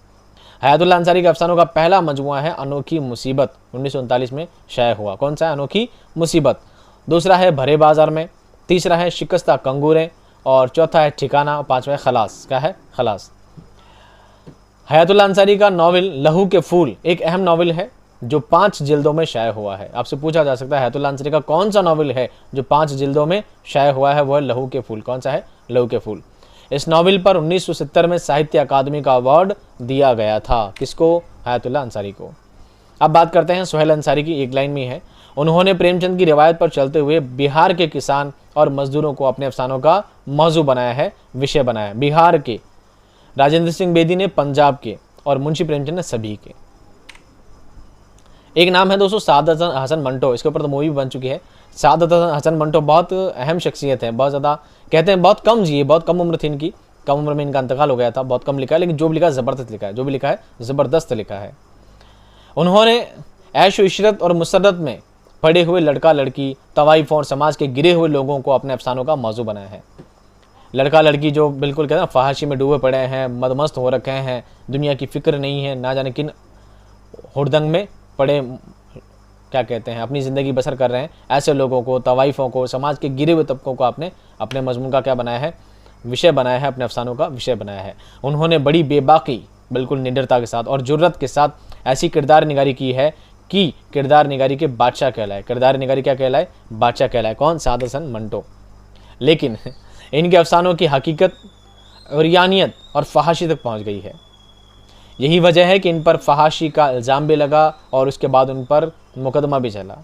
हयातुल्लाह अंसारी के अफसानों का पहला मजमुआ है अनोखी मुसीबत, 1939 में शाया हुआ। कौन सा है? अनोखी मुसीबत। दूसरा है भरे बाजार में, तीसरा है शिकस्ता कंगूरें और चौथा है ठिकाना और 5वां है खलास। क्या है? खलास। हयातुल्लाह अंसारी का नावल लहू के फूल एक अहम नावल है जो 5 जिल्दों में शाया हुआ है। आपसे पूछा जा सकता है हयातुल्लाह अंसारी का कौन सा नावल है जो 5 जिल्दों में शाया हुआ है? वह लहू के फूल। कौन सा है? लहू के फूल। इस नावल पर 1970 में साहित्य अकादमी का अवार्ड दिया गया था। किसको? हयातुल्लाह अंसारी को। अब बात करते हैं सुहेल अंसारी की। एक लाइन में है, उन्होंने प्रेमचंद की रिवायत पर चलते हुए बिहार के किसान और मजदूरों को अपने अफसानों का मौजू बनाया है, विषय बनाया। बिहार के राजेंद्र सिंह बेदी ने, पंजाब के और मुंशी प्रेमचंद ने सभी के। एक नाम है दोस्तों सादत हसन मंटो, इसके ऊपर तो मूवी भी बन चुकी है। सादत हसन मंटो बहुत अहम शख्सियत है, बहुत ज़्यादा कहते हैं बहुत कम जिए, बहुत कम उम्र थी इनकी, कम उम्र में इनका इंतकाल हो गया था, बहुत कम लिखा है लेकिन जो भी लिखा है ज़बरदस्त लिखा है, जो भी लिखा है ज़बरदस्त लिखा है। उन्होंने ऐश व इशरत और मुसर्रत में पड़े हुए लड़का लड़की, तवाइफ और समाज के गिरे हुए लोगों को अपने अफसानों का मौजू बनाया है। लड़का लड़की जो बिल्कुल कहते हैं ना, फहाशी में डूबे पड़े हैं, मदमस्त हो रखे हैं, दुनिया की फिक्र नहीं है, ना जाने किन हुड़दंग में पड़े क्या कहते हैं अपनी ज़िंदगी बसर कर रहे हैं, ऐसे लोगों को, तवाइफ़ों को, समाज के गिरे हुए तबकों को आपने अपने मजमून का क्या बनाया है, विषय बनाया है, अपने अफसानों का विषय बनाया है। उन्होंने बड़ी बेबाकी, बिल्कुल निडरता के साथ और जुर्रत के साथ ऐसी किरदार निगारी की है कि किरदार निगारी के बादशाह कहलाए। किरदार निगारी क्या कहलाए? बादशाह कहलाए। कौन? साद हसन मंटो। लेकिन इनके अफसानों की हकीकत और यानियत और फहाशी तक पहुँच गई है। यही वजह है कि इन पर फहाशी का इल्ज़ाम भी लगा और उसके बाद उन पर मुकदमा भी चला।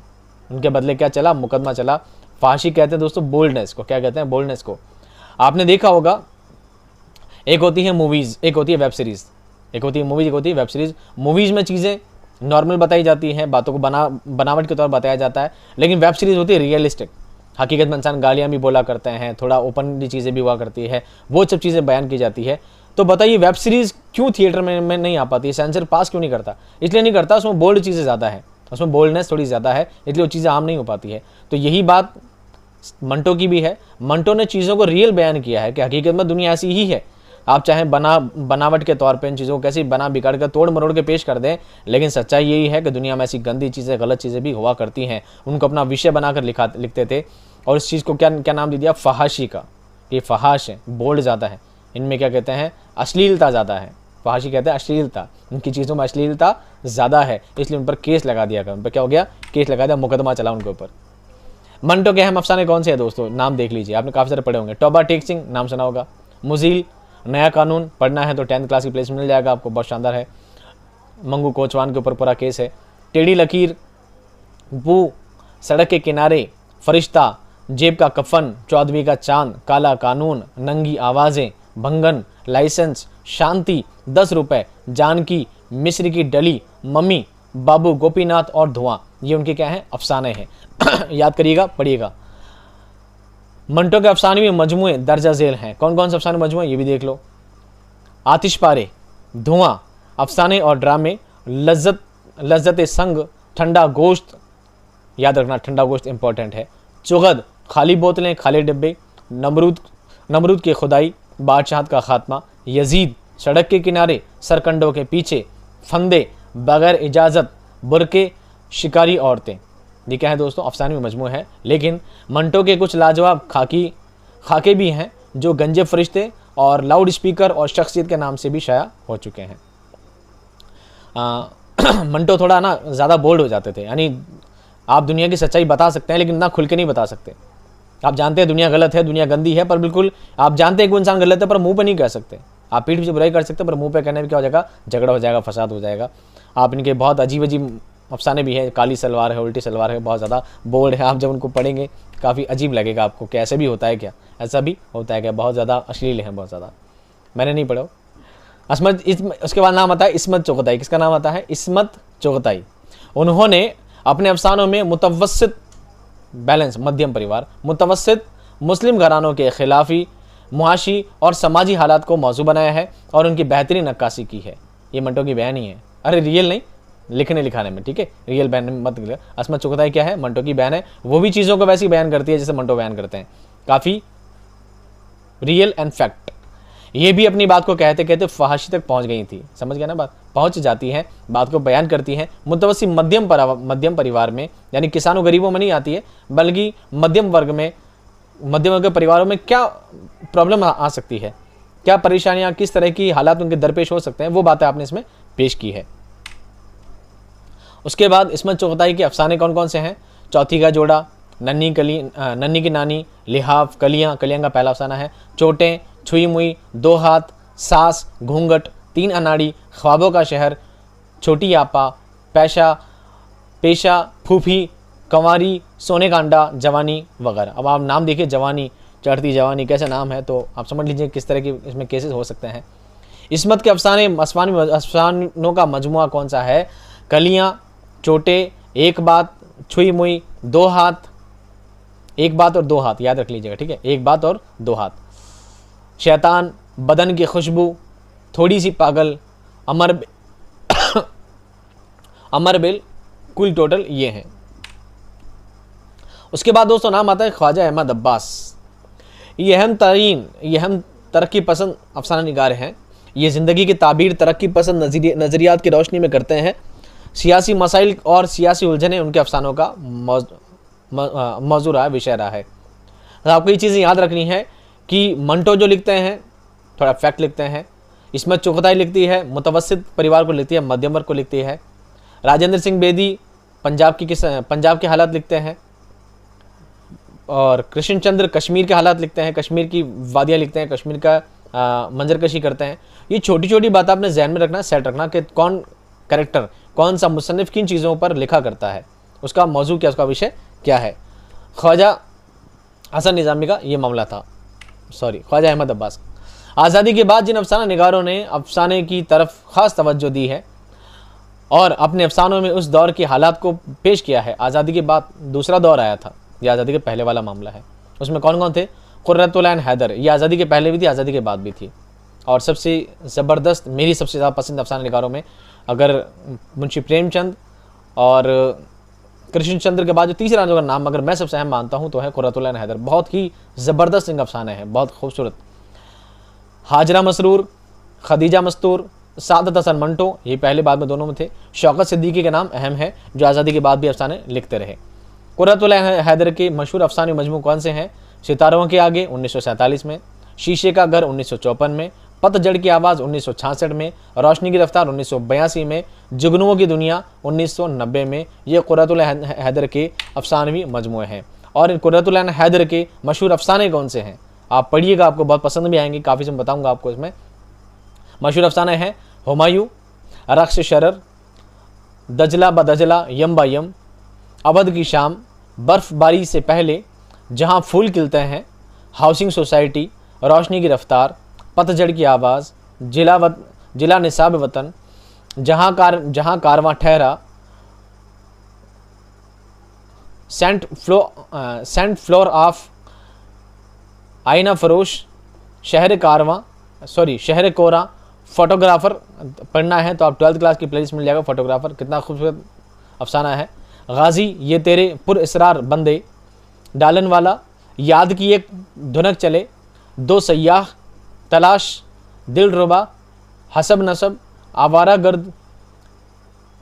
उनके बदले क्या चला? मुकदमा चला। फहाशी कहते हैं दोस्तों बोल्डनेस को। क्या कहते हैं? बोल्डनेस को। आपने देखा होगा, एक होती है मूवीज़, एक होती है वेब सीरीज़। एक होती है मूवीज़, एक होती है वेब सीरीज़। मूवीज़ में चीज़ें नॉर्मल बताई जाती हैं, बातों को बनावट के तौर पर बताया जाता है, लेकिन वेब सीरीज़ होती है रियलिस्टिक। हकीकत में इंसान गालियाँ भी बोला करते हैं, थोड़ा ओपनली चीज़ें भी हुआ करती है, वो सब चीज़ें बयान की जाती है। तो बताइए वेब सीरीज़ क्यों थिएटर में नहीं आ पाती? सेंसर पास क्यों नहीं करता? इसलिए नहीं करता, उसमें बोल्ड चीज़ें ज़्यादा है, उसमें बोल्डनेस थोड़ी ज़्यादा है, इसलिए वो चीज़ें आम नहीं हो पाती है। तो यही बात मंटो की भी है। मंटो ने चीज़ों को रियल बयान किया है कि हकीकत में दुनिया ऐसी ही है। आप चाहे बनावट के तौर पे इन चीज़ों को कैसे बना बिगाड़ कर तोड़ मरोड़ के पेश कर दें, लेकिन सच्चाई यही है कि दुनिया में ऐसी गंदी चीज़ें, गलत चीज़ें भी हुआ करती हैं। उनको अपना विषय बनाकर लिखते थे और इस चीज़ को क्या नाम दे दिया? फहाशी का। ये फहाश है, बोल्ड ज़्यादा है, इनमें क्या कहते हैं? अश्लीलता ज़्यादा है। फहाशी कहते हैं अश्लीलता, उनकी चीज़ों में अश्लीलता ज़्यादा है, इसलिए उन पर केस लगा दिया गया। उन पर क्या हो गया? केस लगा दिया, मुकदमा चला उनके ऊपर। मंटो के अहम अफसाने कौन से हैं दोस्तों? नाम देख लीजिए, आपने काफ़ी सारे पढ़े होंगे। टोबा टेक सिंह नाम सुना होगा। मुजील, नया कानून पढ़ना है तो 10th क्लास की प्लेस मिल जाएगा आपको, बहुत शानदार है। मंगू कोचवान के ऊपर पूरा केस है। टेढ़ी लकीर, वो, सड़क के किनारे, फरिश्ता, जेब का कफन, चौदहवीं का चांद, काला कानून, नंगी आवाज़ें, भंगन, लाइसेंस, शांति, 10 रुपए, जानकी, मिस्र की डली, मम्मी, बाबू गोपीनाथ और धुआं, ये उनके क्या हैं? अफसाने हैं। याद करिएगा, पढ़िएगा। मंटो के अफसाने में मजमुए दर्जा झेल हैं। कौन कौन से अफसाने मजमुए? ये भी देख लो। आतिशपारे, धुआं, अफसाने और ड्रामे, लज्जत संग, ठंडा गोश्त, याद रखना ठंडा गोश्त इंपॉर्टेंट है। चुगद, खाली बोतलें, खाली डिब्बे, नमरूद की खुदाई, बादशाहत का खात्मा, यजीद, सड़क के किनारे, सरकंडों के पीछे, फंदे, बगैर इजाज़त, बुरके, शिकारी औरतें। ये क्या है दोस्तों? अफसाने में मजमू है। लेकिन मंटो के कुछ लाजवाब खाके भी हैं जो गंजे फरिश्ते और लाउड स्पीकर और शख्सियत के नाम से भी शाया हो चुके हैं। मंटो थोड़ा ना ज़्यादा बोल्ड हो जाते थे, यानी आप दुनिया की सच्चाई बता सकते हैं लेकिन ना खुल के नहीं बता सकते। आप जानते हैं दुनिया गलत है, दुनिया गंदी है, पर बिल्कुल आप जानते हैं कि वो इंसान गलत है, पर मुंह पे नहीं कह सकते। आप पीठ पीछे बुराई कर सकते हैं, पर मुंह पे कहने में क्या हो जाएगा? झगड़ा हो जाएगा, फसाद हो जाएगा। आप इनके बहुत अजीब अजीब अफसाने भी हैं। काली सलवार है, उल्टी सलवार है, बहुत ज़्यादा बोल्ड है। आप जब उनको पढ़ेंगे काफ़ी अजीब लगेगा आपको कि ऐसा भी होता है क्या? ऐसा भी होता है क्या? बहुत ज़्यादा अश्लील है, बहुत ज़्यादा। मैंने नहीं पढ़ा। उसके बाद नाम आता है इस्मत चुगताई। किसका नाम आता है? इस्मत चुगताई। उन्होंने अपने अफसानों में मुतवस्सित बैलेंस, मध्यम परिवार, मुतवस्सित मुस्लिम घरानों के खिलाफी, मुआशी और समाजी हालात को मौजू बनाया है और उनकी बेहतरीन नक्काशी की है। ये मंटो की बयान ही है। अरे रियल नहीं, लिखने लिखाने में, ठीक है? रियल बयान मत। इस्मत चुगताई क्या है? मंटो की बयान है। वो भी चीज़ों को वैसी बयान करती है जैसे मंटो बयान करते हैं, काफ़ी रियल एंड फैक्ट। ये भी अपनी बात को कहते कहते फहाशी तक पहुंच गई थी। समझ गया ना बात? पहुंच जाती हैं, बात को बयान करती हैं। मुतवस्सित मध्यम परिवार में, यानी किसानों गरीबों में नहीं आती है, बल्कि मध्यम वर्ग के परिवारों में क्या प्रॉब्लम आ सकती है, क्या परेशानियां, किस तरह की हालात उनके दरपेश हो सकते हैं, वो बातें आपने इसमें पेश की है। उसके बाद इस्मत चुगताई के अफसाने कौन कौन से हैं? चौथी का जोड़ा, नन्ही की नानी, लिहाफ, कलियां का पहला अफसाना है। चोटें, छुई मुई, 2 हाथ, सास, घूंघट, 3 अनाड़ी, ख्वाबों का शहर, छोटी आपा, पेशा, फूफी, कंवारी, सोने का अंडा, जवानी वगैरह। अब आप नाम देखिए, जवानी, चढ़ती जवानी, कैसे नाम है, तो आप समझ लीजिए किस तरह के इसमें केसेस हो सकते हैं। इस्मत के अफसानों का मजमुआ कौन सा है? कलियाँ, चोटें, एक बात, छुई मुई, 2 हाथ, एक बात और 2 हाथ, याद रख लीजिएगा, ठीक है? एक बात और 2 हाथ। शैतान, बदन की खुशबू, थोड़ी सी पागल, अमरबेल, कुल टोटल ये हैं। उसके बाद दोस्तों नाम आता है ख्वाजा अहमद अब्बास। ये अहम तरक्की पसंद अफसाना निगार हैं। ये ज़िंदगी की ताबीर तरक्की पसंद नज़रियात की रोशनी में करते हैं। सियासी मसाइल और सियासी उलझनें उनके अफसानों का मौजू रहा है, विषय रहा है। तो आपको ये चीज़ें याद रखनी है कि मंटो जो लिखते हैं थोड़ा फैक्ट लिखते हैं, इसमें चुगताई लिखती है, मुतवस्सित परिवार को लिखती है, मध्यम वर्ग को लिखती है। राजेंद्र सिंह बेदी पंजाब के हालात लिखते हैं, और कृष्ण चंद्र कश्मीर के हालात लिखते हैं, कश्मीर की वादियाँ लिखते हैं, कश्मीर का मंजरकशी करते हैं। ये छोटी छोटी बात आपने जहन में रखना, सेट रखना कि कौन कैरेक्टर, कौन सा मुसन्निफ किन चीज़ों पर लिखा करता है, उसका मौजू क्या, उसका विषय क्या है। ख्वाजा हसन निज़ामी का ये मामला था, ख्वाजा अहमद अब्बास। आज़ादी के बाद जिन अफसाना निगारों ने अफसाने की तरफ ख़ास तवज्जो दी है और अपने अफसानों में उस दौर के हालात को पेश किया है। आज़ादी के बाद दूसरा दौर आया था, ये आज़ादी के पहले वाला मामला है। उसमें कौन कौन थे? कुर्रतुल ऐन हैदर, ये आज़ादी के पहले भी थी, आज़ादी के बाद भी थी। और सबसे ज़बरदस्त, मेरी सबसे ज़्यादा पसंद अफसाना निगारों में अगर मुंशी प्रेमचंद और कृष्ण चंद्र के बाद जो तीसरा जो नाम अगर मैं सबसे अहम मानता हूँ तो है कुर्रतुल ऐन हैदर। बहुत ही ज़बरदस्त इनका अफसाने हैं, बहुत खूबसूरत। हाजरा मसरूर, खदीजा मस्तूर, सादत हसन मंटो, ये पहले बाद में दोनों में थे। शौकत सिद्दीकी के नाम अहम है, जो आज़ादी के बाद भी अफसाने लिखते रहे। कुर्रतुल ऐन हैदर के मशहूर अफसाने मजमू कौन से हैं? सितारों के आगे 1947 में, शीशे का घर 1954 में, पतझड़ की आवाज़ 1966 में, रोशनी की रफ्तार 1982 में, जुगनुओं की दुनिया 1990 में। ये कुर्रतुल ऐन हैदर के अफसानवी मजमूए हैं। और इन कुर्रतुल ऐन हैदर के मशहूर अफसाने कौन से हैं आप पढ़िएगा, आपको बहुत पसंद भी आएंगे, काफ़ी से मैं बताऊँगा आपको। इसमें मशहूर अफसाने हैं हुमायूं, रक्स शरर, दजला बदजला, यम बा यम, अवध की शाम, बर्फबारी से पहले, जहाँ फूल खिलते हैं, हाउसिंग सोसाइटी, रोशनी की रफ्तार, पतझड़ की आवाज़, जिला निसाब वतन, जहाँ कारवां ठहरा, सेंट फ्लोर ऑफ आईना फरोश, शहर कोरा, फोटोग्राफर। पढ़ना है तो आप 12th क्लास की प्लेलिस्ट मिल जाएगा, फोटोग्राफर कितना खूबसूरत अफसाना है। गाजी, ये तेरे पुरअसरार बंदे, डालन वाला, याद की एक धुनक चले, दो सयाह, तलाश, दिलरुबा, हसब नसब, आवारा गर्द,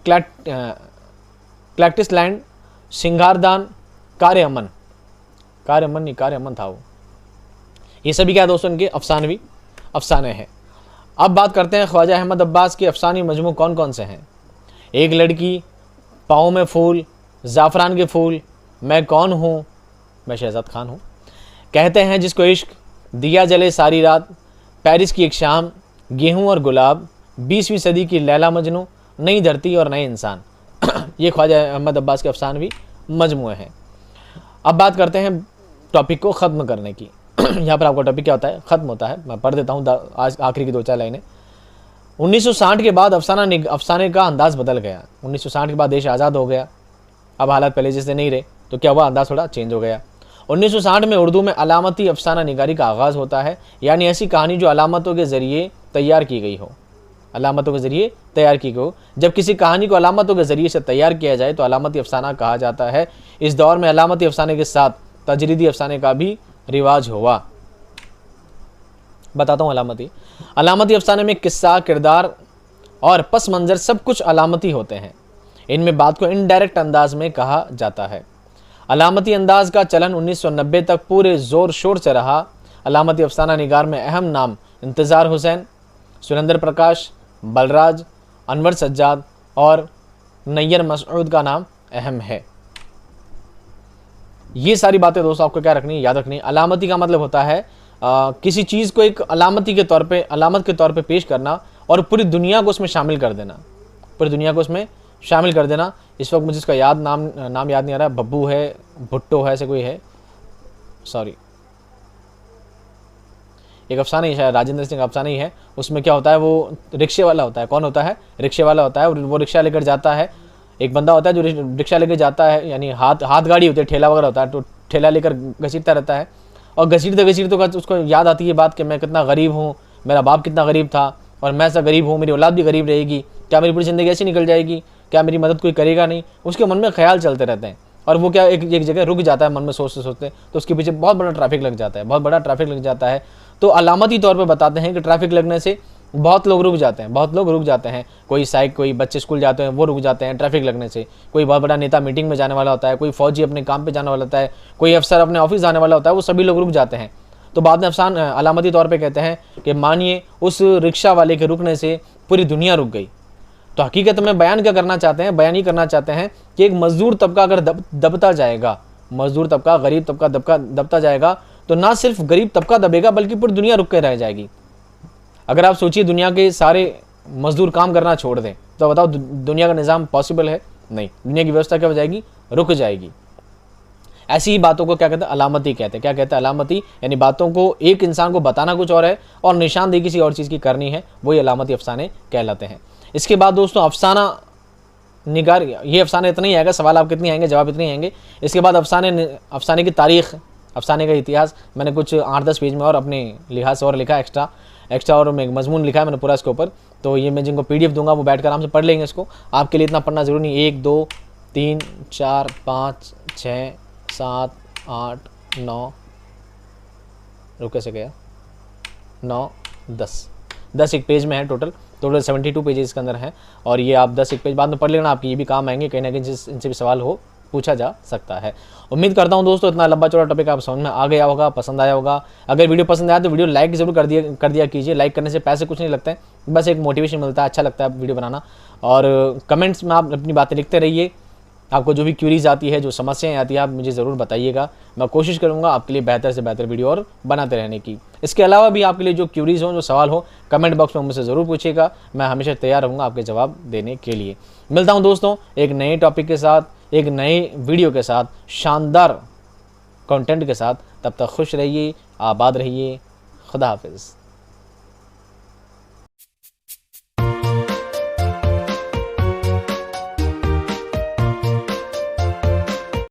क्लैक्टिस लैंड, सिंगारदान, कार्य अमन था वो। ये सभी क्या दोस्तों इनके अफसाने हैं। अब बात करते हैं ख्वाजा अहमद अब्बास के अफसानी मजमू कौन कौन से हैं। एक लड़की, पाँव में फूल, ज़ाफ़रान के फूल, मैं कौन हूँ, मैं शहजाद खान हूँ, कहते हैं जिसको इश्क, दिया जले सारी रात, पेरिस की एक शाम, गेहूँ और गुलाब, 20वीं सदी की लैला मजनू, नई धरती और नए इंसान। ये ख्वाजा अहमद अब्बास के अफसानवी मजमूए हैं। अब बात करते हैं टॉपिक को ख़त्म करने की। यहाँ पर आपका टॉपिक क्या होता है, ख़त्म होता है। मैं पढ़ देता हूँ आज आखिरी की 2-4 लाइनें। 1960 के बाद अफसाने का अंदाज़ बदल गया। 1960 के बाद देश आज़ाद हो गया, अब हालात पहले जैसे नहीं रहे, तो क्या हुआ, अंदाज़ थोड़ा चेंज हो गया। 1960 में उर्दू में अलामती अफसाना निगारी का आगाज़ होता है, यानी ऐसी कहानी जो अलामतों के ज़रिए तैयार की गई हो, जब किसी कहानी को अलामतों के ज़रिए से तैयार किया जाए तो अलामती अफसाना कहा जाता है। इस दौर में अलामती अफसाने के साथ तजरीदी अफसाने का भी रिवाज हुआ। बताता हूँ अलामती अफसाने में किस्सा, किरदार और पस मंज़र सब कुछ अलामती होते हैं। इनमें बात को इनडायरेक्ट अंदाज में कहा जाता है। अलामती अंदाज का चलन 1990 तक पूरे ज़ोर शोर से रहा। अलामती अफसाना निगार में अहम नाम इंतज़ार हुसैन, सुरेंद्र प्रकाश, बलराज, अनवर सज्जाद और नैयर मसऊद का नाम अहम है। ये सारी बातें दोस्तों आपको क्या रखनी है, याद रखनी है। अलामती का मतलब होता है किसी चीज़ को एक अलामत के तौर पे पेश करना और पूरी दुनिया को उसमें शामिल कर देना। इस वक्त मुझे इसका नाम याद नहीं आ रहा, बब्बू है, भुट्टो है, ऐसे कोई है, एक अफसाना ही शायद राजेंद्र सिंह का अफसाना ही है। उसमें क्या होता है, वो रिक्शे वाला होता है। कौन होता है? रिक्शे वाला होता है। और वो रिक्शा लेकर जाता है, एक बंदा होता है जो रिक्शा लेकर जाता है, यानी हाथ गाड़ी होती है, ठेला वगैरह होता है, तो ठेला लेकर घसीटता रहता है। और घसीटते उसको याद आती है बात कि मैं कितना गरीब हूँ, मेरा बाप कितना गरीब था और मैं ऐसा गरीब हूँ, मेरी औलाद भी गरीब रहेगी, क्या मेरी पूरी ज़िंदगी ऐसी निकल जाएगी? क्या मेरी मदद कोई करेगा नहीं, उसके मन में ख्याल चलते रहते हैं और वो क्या एक जगह रुक जाता है मन में सोचते सोचते, तो उसके पीछे बहुत बड़ा ट्रैफिक लग जाता है, बहुत बड़ा ट्रैफिक लग जाता है। तो अलामती तौर पर बताते हैं कि ट्रैफिक लगने से बहुत लोग रुक जाते हैं, बहुत लोग रुक जाते हैं। कोई बच्चे स्कूल जाते हैं वो रुक जाते हैं ट्रैफिक लगने से, कोई बहुत बड़ा नेता मीटिंग में जाने वाला होता है, कोई फौजी अपने काम पे जाने वाला होता है, कोई अफसर अपने ऑफिस जाने वाला होता है, वो सभी लोग रुक जाते हैं। तो बाद में अफसान अलामती तौर पे कहते हैं कि मानिए उस रिक्शा वाले के रुकने से पूरी दुनिया रुक गई। तो हकीकत में बयान क्या करना चाहते हैं, बयान ही करना चाहते हैं कि एक मजदूर तबका अगर दबता जाएगा, मजदूर तबका, गरीब तबका दबता जाएगा, तो ना सिर्फ गरीब तबका दबेगा बल्कि पूरी दुनिया रुक के रह जाएगी। अगर आप सोचिए दुनिया के सारे मजदूर काम करना छोड़ दें तो बताओ दुनिया का निज़ाम पॉसिबल है? नहीं, दुनिया की व्यवस्था क्या हो जाएगी? रुक जाएगी। ऐसी ही बातों को क्या कहते हैं? अलामती कहते हैं। क्या कहते हैं? अलामती, यानी बातों को एक इंसान को बताना कुछ और है और निशानदेही किसी और चीज़ की करनी है, वही अलामती अफसाने कहलाते हैं। इसके बाद दोस्तों अफसाना निगार, ये अफसाने इतना ही आएगा, सवाल आपके इतने आएंगे, जवाब इतने ही आएंगे। इसके बाद अफसाने की तारीख, अफसाने का इतिहास मैंने कुछ 8-10 पेज में और अपने लिहाज से और लिखा, एक्स्ट्रा और मजमून लिखा है मैंने पूरा इसके ऊपर। तो ये मैं जिनको PDF दूंगा वो बैठ कर आराम से पढ़ लेंगे इसको। आपके लिए इतना पढ़ना जरूरी नहीं। 1 2 3 4 5 6 7 8 9, रुक कैसे गया, 9 10 एक पेज में है। टोटल 72 पेजेस के अंदर है और ये आप 10 एक पेज बाद में पढ़ लेना, आपकी ये भी काम आएंगे, कहीं ना कहीं इनसे भी सवाल हो पूछा जा सकता है। उम्मीद करता हूं दोस्तों इतना लंबा चौड़ा टॉपिक आप समझ में आ गया होगा, पसंद आया होगा। अगर वीडियो पसंद आया तो वीडियो लाइक जरूर कर दिया कीजिए। लाइक करने से पैसे कुछ नहीं लगते हैं, बस एक मोटिवेशन मिलता है, अच्छा लगता है वीडियो बनाना। और कमेंट्स में आप अपनी बातें लिखते रहिए। आपको जो भी क्यूरीज आती है, जो समस्याएं आती है, आप मुझे ज़रूर बताइएगा। मैं कोशिश करूंगा आपके लिए बेहतर से बेहतर वीडियो और बनाते रहने की। इसके अलावा भी आपके लिए जो क्यूरीज हो, जो सवाल हो, कमेंट बॉक्स में मुझसे ज़रूर पूछिएगा। मैं हमेशा तैयार रहूँगा आपके जवाब देने के लिए। मिलता हूँ दोस्तों एक नए टॉपिक के साथ, एक नए वीडियो के साथ, शानदार कंटेंट के साथ। तब तक खुश रहिए, आबाद रहिए। खुदा हाफिज़।